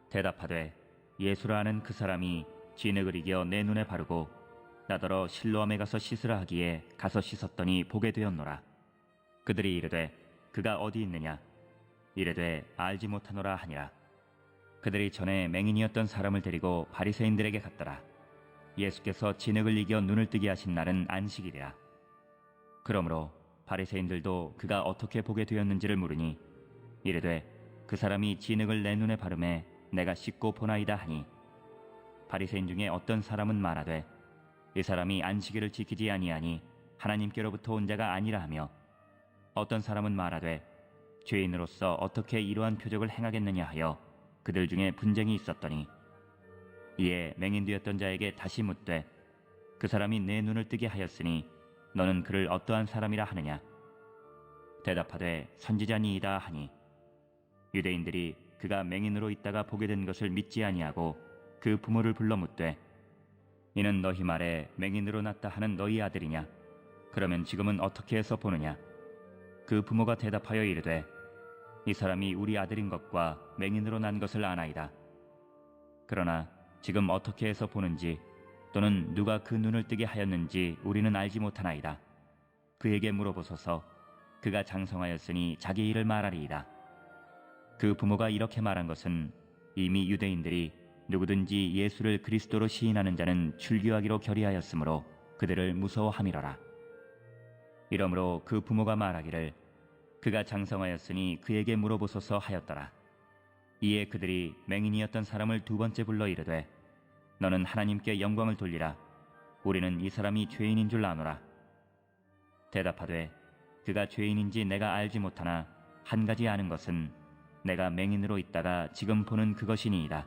대답하되 예수라 하는 그 사람이 진흙을 이겨 내 눈에 바르고 나더러 실로암에 가서 씻으라 하기에 가서 씻었더니 보게 되었노라. 그들이 이르되 그가 어디 있느냐? 이르되 알지 못하노라 하니라. 그들이 전에 맹인이었던 사람을 데리고 바리새인들에게 갔더라. 예수께서 진흙을 이겨 눈을 뜨게 하신 날은 안식일이라. 그러므로 바리새인들도 그가 어떻게 보게 되었는지를 물으니 이르되 그 사람이 진흙을 내 눈에 바르매 내가 씻고 보나이다 하니, 바리새인 중에 어떤 사람은 말하되 이 사람이 안식일을 지키지 아니하니 하나님께로부터 온 자가 아니라 하며, 어떤 사람은 말하되 죄인으로서 어떻게 이러한 표적을 행하겠느냐 하여 그들 중에 분쟁이 있었더니, 이에 맹인되었던 자에게 다시 묻되 그 사람이 내 눈을 뜨게 하였으니 너는 그를 어떠한 사람이라 하느냐? 대답하되 선지자니이다 하니, 유대인들이 그가 맹인으로 있다가 보게 된 것을 믿지 아니하고 그 부모를 불러 묻되 이는 너희 말에 맹인으로 났다 하는 너희 아들이냐? 그러면 지금은 어떻게 해서 보느냐? 그 부모가 대답하여 이르되 이 사람이 우리 아들인 것과 맹인으로 난 것을 아나이다. 그러나 지금 어떻게 해서 보는지 또는 누가 그 눈을 뜨게 하였는지 우리는 알지 못하나이다. 그에게 물어보소서. 그가 장성하였으니 자기 일을 말하리이다. 그 부모가 이렇게 말한 것은 이미 유대인들이 누구든지 예수를 그리스도로 시인하는 자는 출교하기로 결의하였으므로 그들을 무서워함이로라. 이러므로 그 부모가 말하기를 그가 장성하였으니 그에게 물어보소서 하였더라. 이에 그들이 맹인이었던 사람을 두 번째 불러 이르되 너는 하나님께 영광을 돌리라. 우리는 이 사람이 죄인인 줄 아노라. 대답하되 그가 죄인인지 내가 알지 못하나 한 가지 아는 것은 내가 맹인으로 있다가 지금 보는 그것이니이다.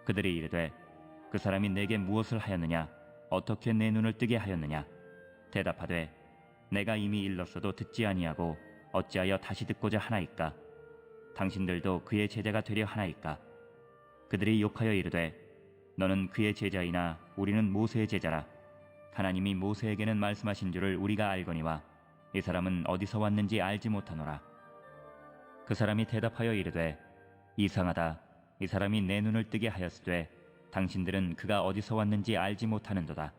그들이 이르되 그 사람이 내게 무엇을 하였느냐? 어떻게 내 눈을 뜨게 하였느냐? 대답하되 내가 이미 일렀어도 듣지 아니하고 어찌하여 다시 듣고자 하나이까? 당신들도 그의 제자가 되려 하나이까? 그들이 욕하여 이르되 너는 그의 제자이나 우리는 모세의 제자라. 하나님이 모세에게는 말씀하신 줄을 우리가 알거니와 이 사람은 어디서 왔는지 알지 못하노라. 그 사람이 대답하여 이르되 이상하다. 이 사람이 내 눈을 뜨게 하였으되 당신들은 그가 어디서 왔는지 알지 못하는도다.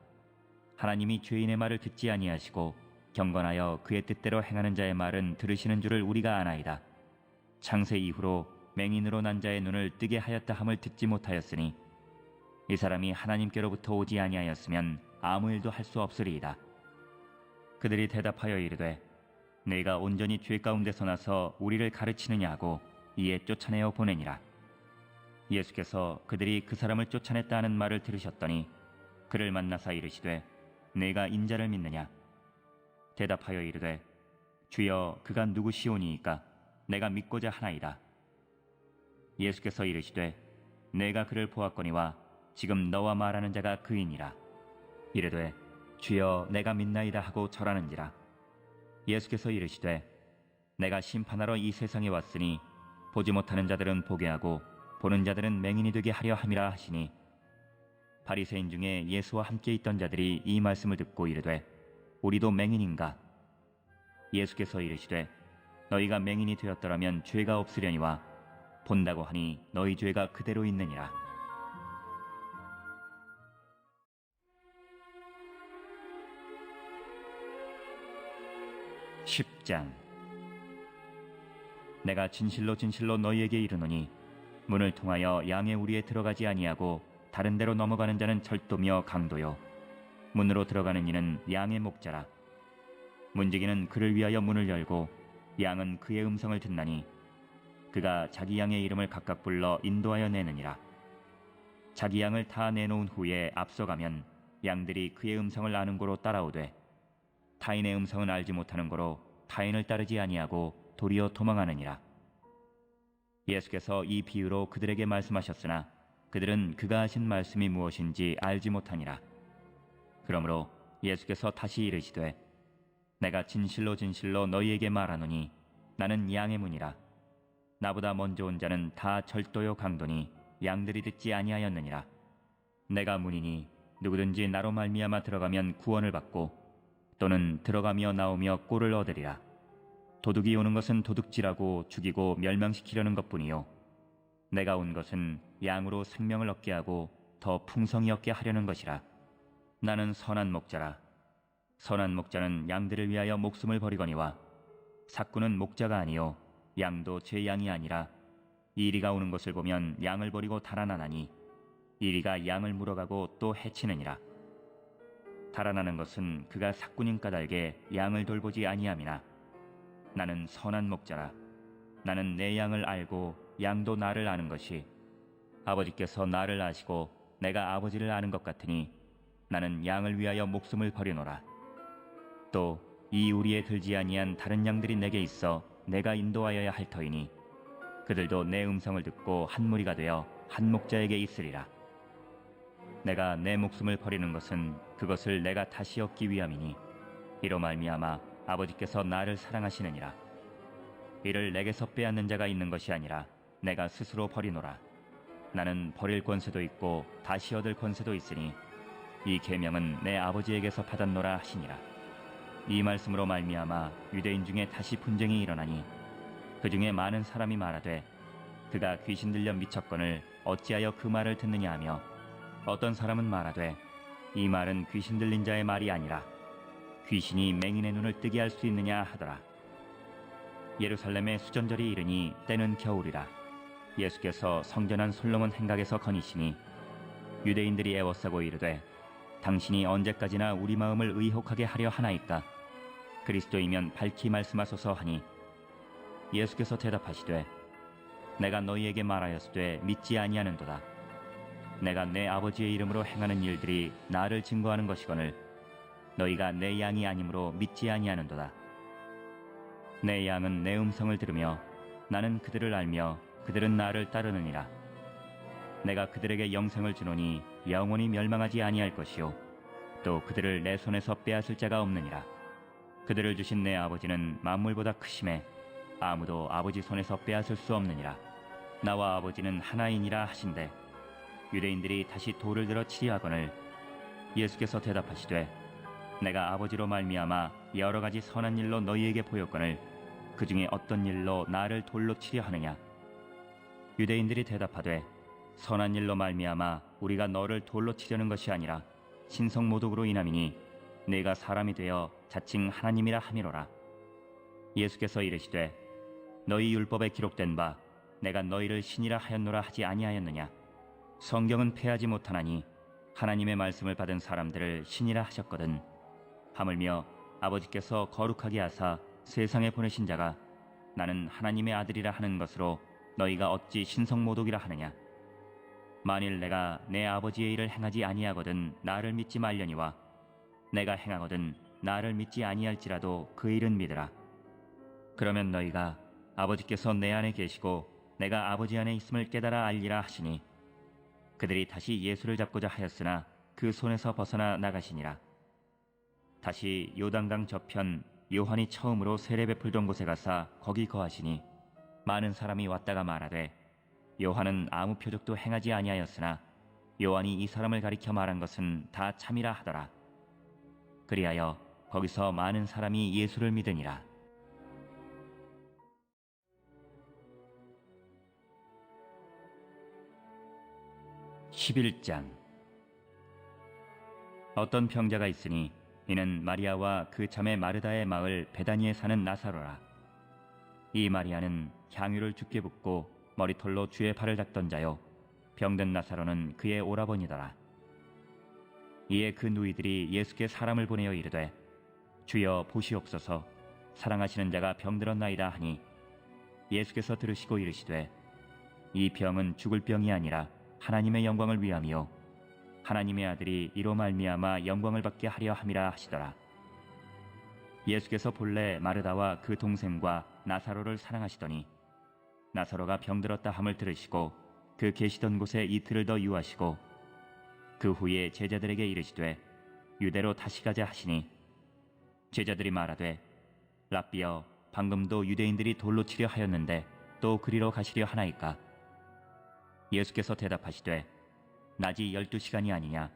하나님이 죄인의 말을 듣지 아니하시고 경건하여 그의 뜻대로 행하는 자의 말은 들으시는 줄을 우리가 아나이다. 창세 이후로 맹인으로 난 자의 눈을 뜨게 하였다 함을 듣지 못하였으니 이 사람이 하나님께로부터 오지 아니하였으면 아무 일도 할 수 없으리이다. 그들이 대답하여 이르되 네가 온전히 죄 가운데서 나서 우리를 가르치느냐 하고 이에 쫓아내어 보내니라. 예수께서 그들이 그 사람을 쫓아냈다 하는 말을 들으셨더니 그를 만나사 이르시되 네가 인자를 믿느냐? 대답하여 이르되 주여 그가 누구시오니이까? 내가 믿고자 하나이다. 예수께서 이르시되 내가 그를 보았거니와 지금 너와 말하는 자가 그이니라. 이르되 주여 내가 믿나이다 하고 절하는지라. 예수께서 이르시되 내가 심판하러 이 세상에 왔으니 보지 못하는 자들은 보게 하고 보는 자들은 맹인이 되게 하려 함이라 하시니, 바리새인 중에 예수와 함께 있던 자들이 이 말씀을 듣고 이르되 우리도 맹인인가? 예수께서 이르시되 너희가 맹인이 되었더라면 죄가 없으려니와 본다고 하니 너희 죄가 그대로 있느니라. 10장. 내가 진실로 진실로 너희에게 이르노니 문을 통하여 양의 우리에 들어가지 아니하고 다른 데로 넘어가는 자는 절도며 강도요 문으로 들어가는 이는 양의 목자라. 문지기는 그를 위하여 문을 열고 양은 그의 음성을 듣나니 그가 자기 양의 이름을 각각 불러 인도하여 내느니라. 자기 양을 다 내놓은 후에 앞서가면 양들이 그의 음성을 아는 고로 따라오되 타인의 음성은 알지 못하는 고로 타인을 따르지 아니하고 도리어 도망하느니라. 예수께서 이 비유로 그들에게 말씀하셨으나 그들은 그가 하신 말씀이 무엇인지 알지 못하니라. 그러므로 예수께서 다시 이르시되 내가 진실로 진실로 너희에게 말하노니 나는 양의 문이라. 나보다 먼저 온 자는 다 절도요 강도니 양들이 듣지 아니하였느니라. 내가 문이니 누구든지 나로 말미암아 들어가면 구원을 받고 또는 들어가며 나오며 꼴을 얻으리라. 도둑이 오는 것은 도둑질하고 죽이고 멸망시키려는 것뿐이요 내가 온 것은 양으로 생명을 얻게 하고 더 풍성히 얻게 하려는 것이라. 나는 선한 목자라. 선한 목자는 양들을 위하여 목숨을 버리거니와 삭구는 목자가 아니요 양도 제 양이 아니라 이리가 오는 것을 보면 양을 버리고 달아나나니 이리가 양을 물어가고 또 해치느니라. 달아나는 것은 그가 삭구님 까닭에 양을 돌보지 아니함이나 나는 선한 목자라. 나는 내 양을 알고 양도 나를 아는 것이 아버지께서 나를 아시고 내가 아버지를 아는 것 같으니 나는 양을 위하여 목숨을 버리노라. 또 이 우리에 들지 아니한 다른 양들이 내게 있어 내가 인도하여야 할 터이니 그들도 내 음성을 듣고 한 무리가 되어 한 목자에게 있으리라. 내가 내 목숨을 버리는 것은 그것을 내가 다시 얻기 위함이니 이로 말미암아 아버지께서 나를 사랑하시느니라. 이를 내게서 빼앗는 자가 있는 것이 아니라 내가 스스로 버리노라. 나는 버릴 권세도 있고 다시 얻을 권세도 있으니 이 계명은 내 아버지에게서 받았노라 하시니라. 이 말씀으로 말미암아 유대인 중에 다시 분쟁이 일어나니 그 중에 많은 사람이 말하되 그가 귀신 들려 미쳤거늘 어찌하여 그 말을 듣느냐 하며 어떤 사람은 말하되 이 말은 귀신 들린 자의 말이 아니라 귀신이 맹인의 눈을 뜨게 할 수 있느냐 하더라. 예루살렘의 수전절이 이르니 때는 겨울이라. 예수께서 성전한 솔로몬 행각에서 거니시니 유대인들이 애워싸고 이르되 당신이 언제까지나 우리 마음을 의혹하게 하려 하나이까? 그리스도이면 밝히 말씀하소서 하니 예수께서 대답하시되 내가 너희에게 말하였으되 믿지 아니하는도다. 내가 내 아버지의 이름으로 행하는 일들이 나를 증거하는 것이거늘 너희가 내 양이 아니므로 믿지 아니하는도다. 내 양은 내 음성을 들으며 나는 그들을 알며 그들은 나를 따르느니라. 내가 그들에게 영생을 주노니 영원히 멸망하지 아니할 것이요 또 그들을 내 손에서 빼앗을 자가 없느니라. 그들을 주신 내 아버지는 만물보다 크심에 아무도 아버지 손에서 빼앗을 수 없느니라. 나와 아버지는 하나이니라 하신대 유대인들이 다시 돌을 들어 치려 하거늘 예수께서 대답하시되 내가 아버지로 말미암아 여러 가지 선한 일로 너희에게 보였거늘 그 중에 어떤 일로 나를 돌로 치려 하느냐? 유대인들이 대답하되 선한 일로 말미암아 우리가 너를 돌로 치려는 것이 아니라 신성 모독으로 인함이니 내가 사람이 되어 자칭 하나님이라 함이로라. 예수께서 이르시되 너희 율법에 기록된 바 내가 너희를 신이라 하였노라 하지 아니하였느냐? 성경은 패하지 못하나니 하나님의 말씀을 받은 사람들을 신이라 하셨거든. 하물며 아버지께서 거룩하게 하사 세상에 보내신 자가 나는 하나님의 아들이라 하는 것으로 너희가 어찌 신성모독이라 하느냐? 만일 내가 내 아버지의 일을 행하지 아니하거든 나를 믿지 말려니와 내가 행하거든 나를 믿지 아니할지라도 그 일은 믿으라. 그러면 너희가 아버지께서 내 안에 계시고 내가 아버지 안에 있음을 깨달아 알리라 하시니 그들이 다시 예수를 잡고자 하였으나 그 손에서 벗어나 나가시니라. 다시 요단강 저편 요한이 처음으로 세례 베풀던 곳에 가사 거기 거하시니 많은 사람이 왔다가 말하되 요한은 아무 표적도 행하지 아니하였으나 요한이 이 사람을 가리켜 말한 것은 다 참이라 하더라. 그리하여 거기서 많은 사람이 예수를 믿으니라. 11장. 어떤 병자가 있으니 이는 마리아와 그 자매 마르다의 마을 베다니에 사는 나사로라. 이 마리아는 향유를 죽게 붓고 머리털로 주의 발을 닦던 자요 병든 나사로는 그의 오라버니더라. 이에 그 누이들이 예수께 사람을 보내어 이르되 주여 보시옵소서 사랑하시는 자가 병들었나이다 하니 예수께서 들으시고 이르시되 이 병은 죽을 병이 아니라 하나님의 영광을 위함이요 하나님의 아들이 이로 말미암아 영광을 받게 하려 함이라 하시더라. 예수께서 본래 마르다와 그 동생과 나사로를 사랑하시더니 나사로가 병들었다 함을 들으시고 그 계시던 곳에 이틀을 더 유하시고 그 후에 제자들에게 이르시되 유대로 다시 가자 하시니 제자들이 말하되 랍비여 방금도 유대인들이 돌로 치려 하였는데 또 그리로 가시려 하나이까? 예수께서 대답하시되 낮이 12시간이 아니냐?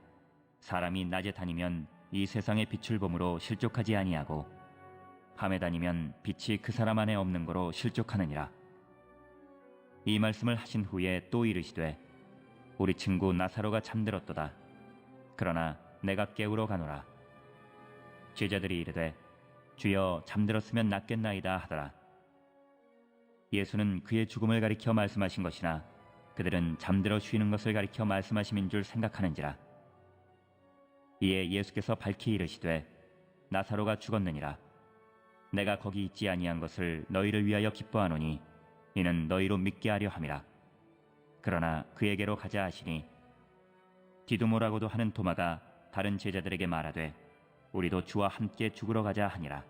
사람이 낮에 다니면 이 세상의 빛을 보므로 실족하지 아니하고 밤에 다니면 빛이 그 사람 안에 없는 거로 실족하느니라. 이 말씀을 하신 후에 또 이르시되 우리 친구 나사로가 잠들었도다. 그러나 내가 깨우러 가노라. 제자들이 이르되 주여 잠들었으면 낫겠나이다 하더라. 예수는 그의 죽음을 가리켜 말씀하신 것이나 그들은 잠들어 쉬는 것을 가리켜 말씀하심인 줄 생각하는지라. 이에 예수께서 밝히 이르시되 나사로가 죽었느니라. 내가 거기 있지 아니한 것을 너희를 위하여 기뻐하노니 이는 너희로 믿게 하려 함이라. 그러나 그에게로 가자 하시니 디두모라고도 하는 도마가 다른 제자들에게 말하되 우리도 주와 함께 죽으러 가자 하니라.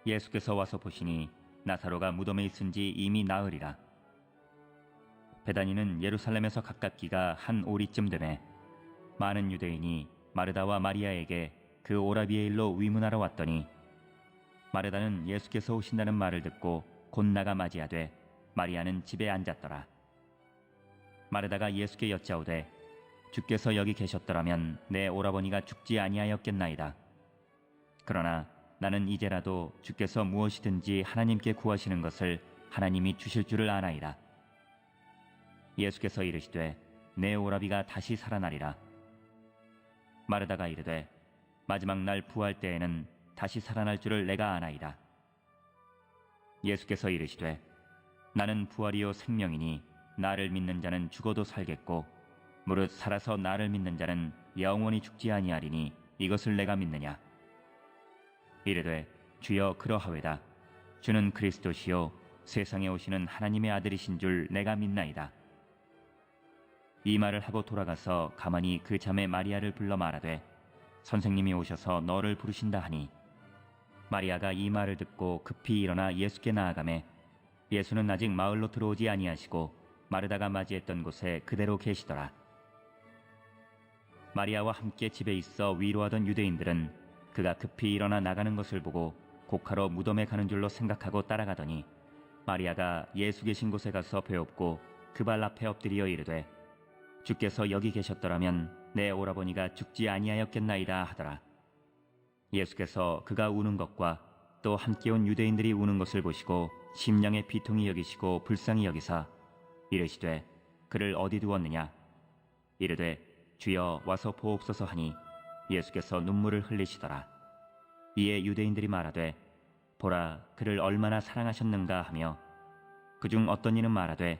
예수께서 와서 보시니 나사로가 무덤에 있은지 이미 나으리라. 베다니는 예루살렘에서 가깝기가 한 오리쯤 되매 많은 유대인이 마르다와 마리아에게 그 오라비의 일로 위문하러 왔더니 마르다는 예수께서 오신다는 말을 듣고 곧 나가 맞이하되 마리아는 집에 앉았더라. 마르다가 예수께 여짜오되 주께서 여기 계셨더라면 내 오라버니가 죽지 아니하였겠나이다. 그러나 나는 이제라도 주께서 무엇이든지 하나님께 구하시는 것을 하나님이 주실 줄을 아나이다. 예수께서 이르시되 내 오라비가 다시 살아나리라. 마르다가 이르되 마지막 날 부활 때에는 다시 살아날 줄을 내가 아나이다. 예수께서 이르시되 나는 부활이요 생명이니 나를 믿는 자는 죽어도 살겠고 무릇 살아서 나를 믿는 자는 영원히 죽지 아니하리니 이것을 내가 믿느냐. 이르되 주여 그러하외다. 주는 그리스도시요 세상에 오시는 하나님의 아들이신 줄 내가 믿나이다. 이 말을 하고 돌아가서 가만히 그 자매 마리아를 불러 말하되 선생님이 오셔서 너를 부르신다 하니 마리아가 이 말을 듣고 급히 일어나 예수께 나아가매 예수는 아직 마을로 들어오지 아니하시고 마르다가 맞이했던 곳에 그대로 계시더라. 마리아와 함께 집에 있어 위로하던 유대인들은 그가 급히 일어나 나가는 것을 보고 곡하러 무덤에 가는 줄로 생각하고 따라가더니 마리아가 예수 계신 곳에 가서 배웁고 그 발 앞에 엎드려 이르되 주께서 여기 계셨더라면 내 오라버니가 죽지 아니하였겠나이다 하더라. 예수께서 그가 우는 것과 또 함께 온 유대인들이 우는 것을 보시고 심령의 비통히 여기시고 불쌍히 여기사 이르시되 그를 어디 두었느냐. 이르되 주여 와서 보옵소서 하니 예수께서 눈물을 흘리시더라. 이에 유대인들이 말하되 보라 그를 얼마나 사랑하셨는가 하며 그중 어떤 이는 말하되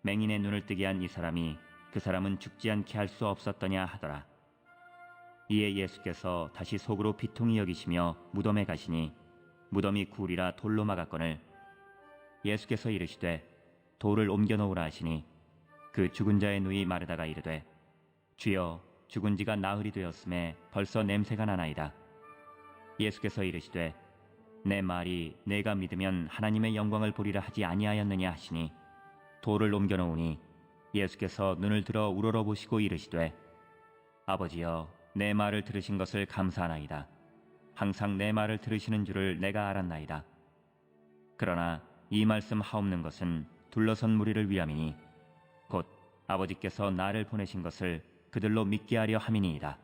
맹인의 눈을 뜨게 한 이 사람이 그 사람은 죽지 않게 할 수 없었더냐 하더라. 이에 예수께서 다시 속으로 비통히 여기시며 무덤에 가시니 무덤이 굴이라 돌로 막았거늘 예수께서 이르시되 돌을 옮겨 놓으라 하시니 그 죽은 자의 누이 마르다가 이르되 주여 죽은 지가 나흘이 되었음에 벌써 냄새가 나나이다. 예수께서 이르시되 내 말이 내가 믿으면 하나님의 영광을 보리라 하지 아니하였느냐 하시니 돌을 옮겨 놓으니 예수께서 눈을 들어 우러러 보시고 이르시되 아버지여 내 말을 들으신 것을 감사하나이다. 항상 내 말을 들으시는 줄을 내가 알았나이다. 그러나 이 말씀 하옵는 것은 둘러선 무리를 위함이니 곧 아버지께서 나를 보내신 것을 그들로 믿게 하려 함이니이다.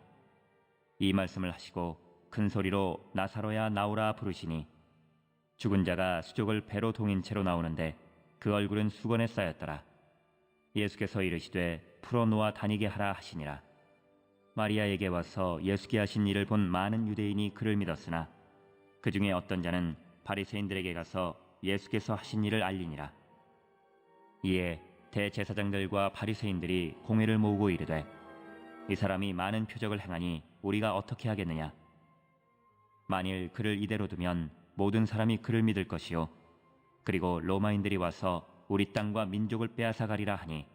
이 말씀을 하시고 큰 소리로 나사로야 나오라 부르시니 죽은 자가 수족을 배로 동인 채로 나오는데 그 얼굴은 수건에 쌓였더라. 예수께서 이르시되 풀어놓아 다니게 하라 하시니라. 마리아에게 와서 예수께 하신 일을 본 많은 유대인이 그를 믿었으나 그 중에 어떤 자는 바리새인들에게 가서 예수께서 하신 일을 알리니라. 이에 대제사장들과 바리새인들이 공회를 모으고 이르되 이 사람이 많은 표적을 행하니 우리가 어떻게 하겠느냐. 만일 그를 이대로 두면 모든 사람이 그를 믿을 것이요 그리고 로마인들이 와서 우리 땅과 민족을 빼앗아 가리라 하니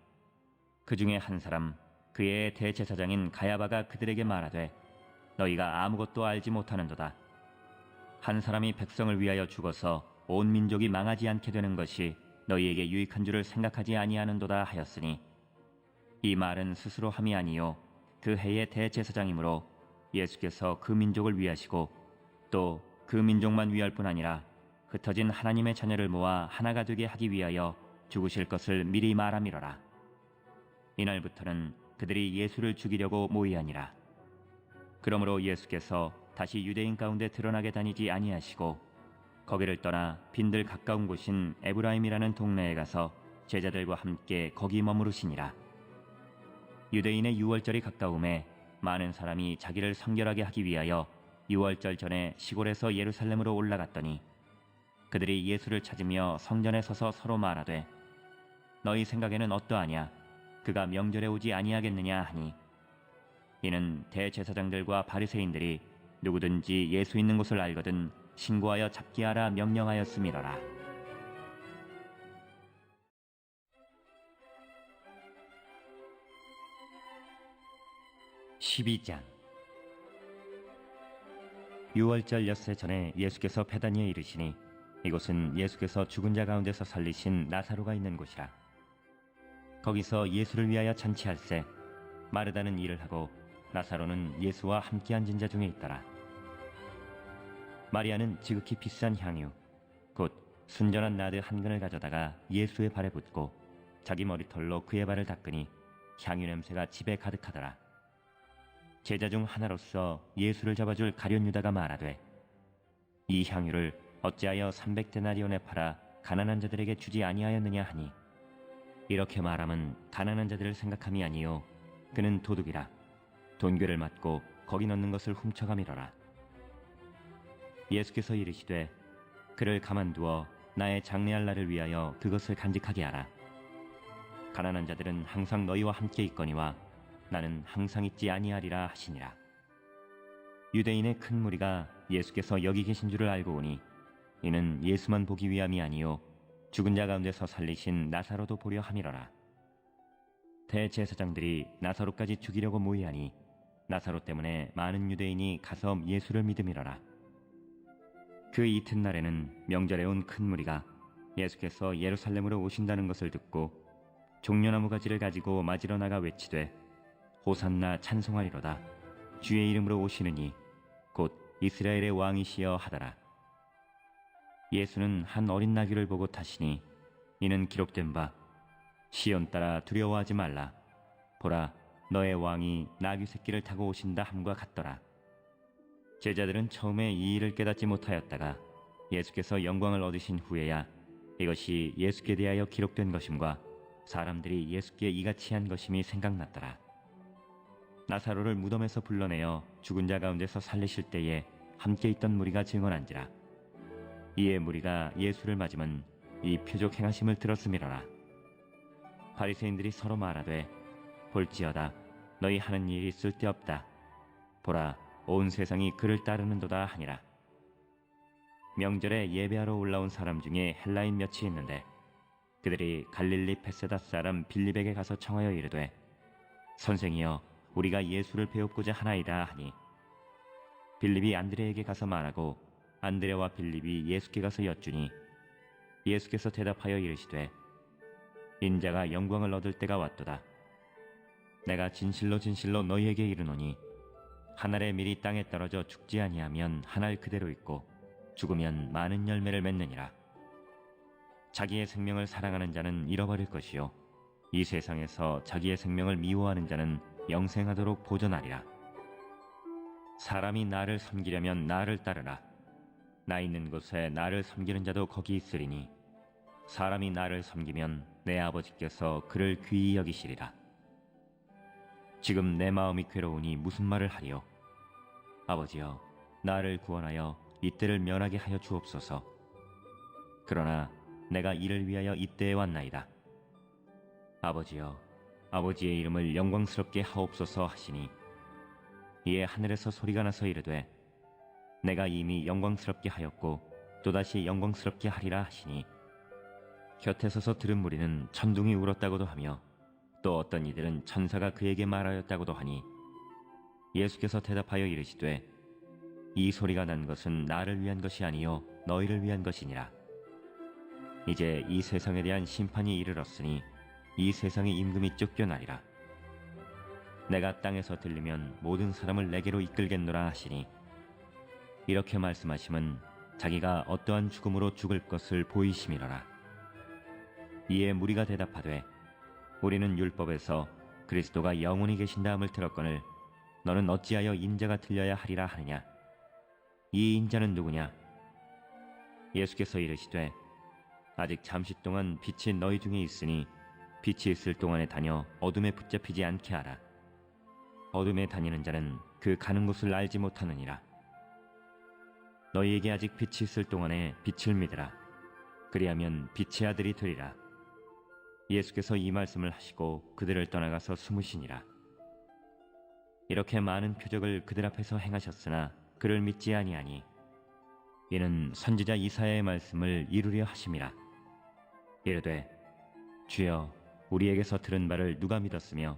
그 중에 한 사람 그의 대제사장인 가야바가 그들에게 말하되 너희가 아무것도 알지 못하는도다. 한 사람이 백성을 위하여 죽어서 온 민족이 망하지 않게 되는 것이 너희에게 유익한 줄을 생각하지 아니하는도다 하였으니 이 말은 스스로 함이 아니요 그 해의 대제사장이므로 예수께서 그 민족을 위하시고 또 그 민족만 위할 뿐 아니라 흩어진 하나님의 자녀를 모아 하나가 되게 하기 위하여 죽으실 것을 미리 말함이로라. 이날부터는 그들이 예수를 죽이려고 모이하니라. 그러므로 예수께서 다시 유대인 가운데 드러나게 다니지 아니하시고 거기를 떠나 빈들 가까운 곳인 에브라임이라는 동네에 가서 제자들과 함께 거기 머무르시니라. 유대인의 유월절이 가까움에 많은 사람이 자기를 성결하게 하기 위하여 유월절 전에 시골에서 예루살렘으로 올라갔더니 그들이 예수를 찾으며 성전에 서서 서로 말하되 너희 생각에는 어떠하냐? 그가 명절에 오지 아니하겠느냐 하니 이는 대제사장들과 바리새인들이 누구든지 예수 있는 곳을 알거든 신고하여 잡게 하라 명령하였음이로라. 12장. 유월절 엿새 전에 예수께서 베다니에 이르시니 이곳은 예수께서 죽은 자 가운데서 살리신 나사로가 있는 곳이라. 거기서 예수를 위하여 잔치할세 마르다는 일을 하고 나사로는 예수와 함께 앉은 자 중에 있더라. 마리아는 지극히 비싼 향유 곧 순전한 나드 한 근을 가져다가 예수의 발에 붓고 자기 머리털로 그의 발을 닦으니 향유 냄새가 집에 가득하더라. 제자 중 하나로서 예수를 잡아줄 가룟 유다가 말하되 이 향유를 어찌하여 300데나리온에 팔아 가난한 자들에게 주지 아니하였느냐 하니 이렇게 말함은 가난한 자들을 생각함이 아니요 그는 도둑이라 돈괴를 맞고 거기 넣는 것을 훔쳐가미러라. 예수께서 이르시되 그를 가만두어 나의 장례할 날을 위하여 그것을 간직하게 하라. 가난한 자들은 항상 너희와 함께 있거니와 나는 항상 있지 아니하리라 하시니라. 유대인의 큰 무리가 예수께서 여기 계신 줄을 알고 오니 이는 예수만 보기 위함이 아니요 죽은 자 가운데서 살리신 나사로도 보려 함이로라. 대제사장들이 나사로까지 죽이려고 모의하니 나사로 때문에 많은 유대인이 가서 예수를 믿음이로라. 그 이튿날에는 명절에 온 큰 무리가 예수께서 예루살렘으로 오신다는 것을 듣고 종려나무 가지를 가지고 맞으러 나가 외치되 호산나 찬송하리로다. 주의 이름으로 오시느니 곧 이스라엘의 왕이시여 하더라. 예수는 한 어린 나귀를 보고 타시니 이는 기록된 바 시온 따라 두려워하지 말라. 보라 너의 왕이 나귀 새끼를 타고 오신다 함과 같더라. 제자들은 처음에 이 일을 깨닫지 못하였다가 예수께서 영광을 얻으신 후에야 이것이 예수께 대하여 기록된 것임과 사람들이 예수께 이같이 한 것임이 생각났더라. 나사로를 무덤에서 불러내어 죽은 자 가운데서 살리실 때에 함께 있던 무리가 증언한지라. 이에 무리가 예수를 맞으면 이 표적 행하심을 들었음이로라. 바리새인들이 서로 말하되 볼지어다 너희 하는 일이 쓸데없다. 보라 온 세상이 그를 따르는도다 하니라. 명절에 예배하러 올라온 사람 중에 헬라인 몇이 있는데 그들이 갈릴리 베세다 사람 빌립에게 가서 청하여 이르되 선생이여 우리가 예수를 배웁고자 하나이다 하니 빌립이 안드레에게 가서 말하고 안드레와 빌립이 예수께 가서 여쭈니 예수께서 대답하여 이르시되 인자가 영광을 얻을 때가 왔도다. 내가 진실로 진실로 너희에게 이르노니 한 알의 밀이 땅에 떨어져 죽지 아니하면 한 알 그대로 있고 죽으면 많은 열매를 맺느니라. 자기의 생명을 사랑하는 자는 잃어버릴 것이요 이 세상에서 자기의 생명을 미워하는 자는 영생하도록 보존하리라. 사람이 나를 섬기려면 나를 따르라. 나 있는 곳에 나를 섬기는 자도 거기 있으리니 사람이 나를 섬기면 내 아버지께서 그를 귀히 여기시리라. 지금 내 마음이 괴로우니 무슨 말을 하리요? 아버지여 나를 구원하여 이때를 면하게 하여 주옵소서. 그러나 내가 이를 위하여 이때에 왔나이다. 아버지여 아버지의 이름을 영광스럽게 하옵소서 하시니 이에 하늘에서 소리가 나서 이르되 내가 이미 영광스럽게 하였고 또다시 영광스럽게 하리라 하시니 곁에 서서 들은 무리는 천둥이 울었다고도 하며 또 어떤 이들은 천사가 그에게 말하였다고도 하니 예수께서 대답하여 이르시되 이 소리가 난 것은 나를 위한 것이 아니요 너희를 위한 것이니라. 이제 이 세상에 대한 심판이 이르렀으니 이 세상의 임금이 쫓겨나리라. 내가 땅에서 들리면 모든 사람을 내게로 이끌겠노라 하시니 이렇게 말씀하심은 자기가 어떠한 죽음으로 죽을 것을 보이심이로라. 이에 무리가 대답하되 우리는 율법에서 그리스도가 영원히 계신다함을 들었거늘 너는 어찌하여 인자가 들려야 하리라 하느냐? 이 인자는 누구냐? 예수께서 이르시되 아직 잠시 동안 빛이 너희 중에 있으니 빛이 있을 동안에 다녀 어둠에 붙잡히지 않게 하라. 어둠에 다니는 자는 그 가는 곳을 알지 못하느니라. 너희에게 아직 빛이 있을 동안에 빛을 믿으라. 그리하면 빛의 아들이 되리라. 예수께서 이 말씀을 하시고 그들을 떠나가서 숨으시니라. 이렇게 많은 표적을 그들 앞에서 행하셨으나 그를 믿지 아니하니 이는 선지자 이사야의 말씀을 이루려 하심이라. 이르되 주여 우리에게서 들은 바를 누가 믿었으며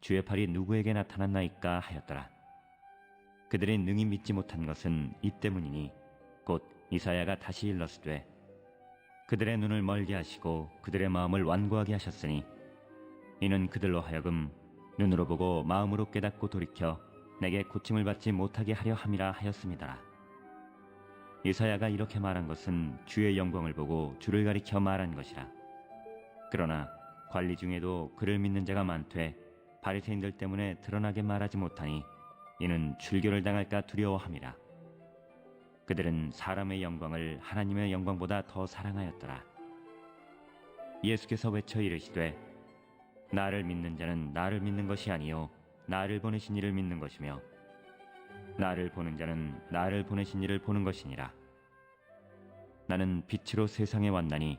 주의 팔이 누구에게 나타났나이까 하였더라. 그들이 능히 믿지 못한 것은 이 때문이니 곧 이사야가 다시 일렀으되 그들의 눈을 멀게 하시고 그들의 마음을 완고하게 하셨으니 이는 그들로 하여금 눈으로 보고 마음으로 깨닫고 돌이켜 내게 고침을 받지 못하게 하려 함이라 하였습니다. 이사야가 이렇게 말한 것은 주의 영광을 보고 주를 가리켜 말한 것이라. 그러나 관리 중에도 그를 믿는 자가 많되 바리새인들 때문에 드러나게 말하지 못하니 이는 출교를 당할까 두려워함이라. 그들은 사람의 영광을 하나님의 영광보다 더 사랑하였더라. 예수께서 외쳐 이르시되 나를 믿는 자는 나를 믿는 것이 아니요 나를 보내신 이를 믿는 것이며 나를 보는 자는 나를 보내신 이를 보는 것이니라. 나는 빛으로 세상에 왔나니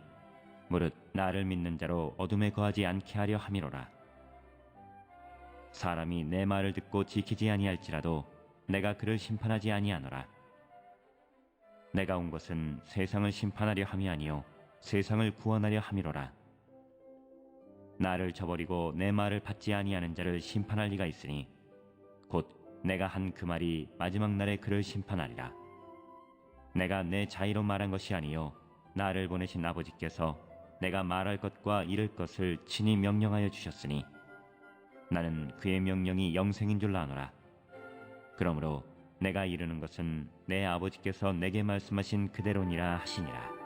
무릇 나를 믿는 자로 어둠에 거하지 않게 하려 함이로라. 사람이 내 말을 듣고 지키지 아니할지라도 내가 그를 심판하지 아니하노라. 내가 온 것은 세상을 심판하려 함이 아니요 세상을 구원하려 함이로라. 나를 저버리고 내 말을 받지 아니하는 자를 심판할 리가 있으니 곧 내가 한 그 말이 마지막 날에 그를 심판하리라. 내가 내 자의로 말한 것이 아니요 나를 보내신 아버지께서 내가 말할 것과 이를 것을 친히 명령하여 주셨으니 나는 그의 명령이 영생인 줄 아노라. 그러므로 내가 이르는 것은 내 아버지께서 내게 말씀하신 그대로니라 하시니라.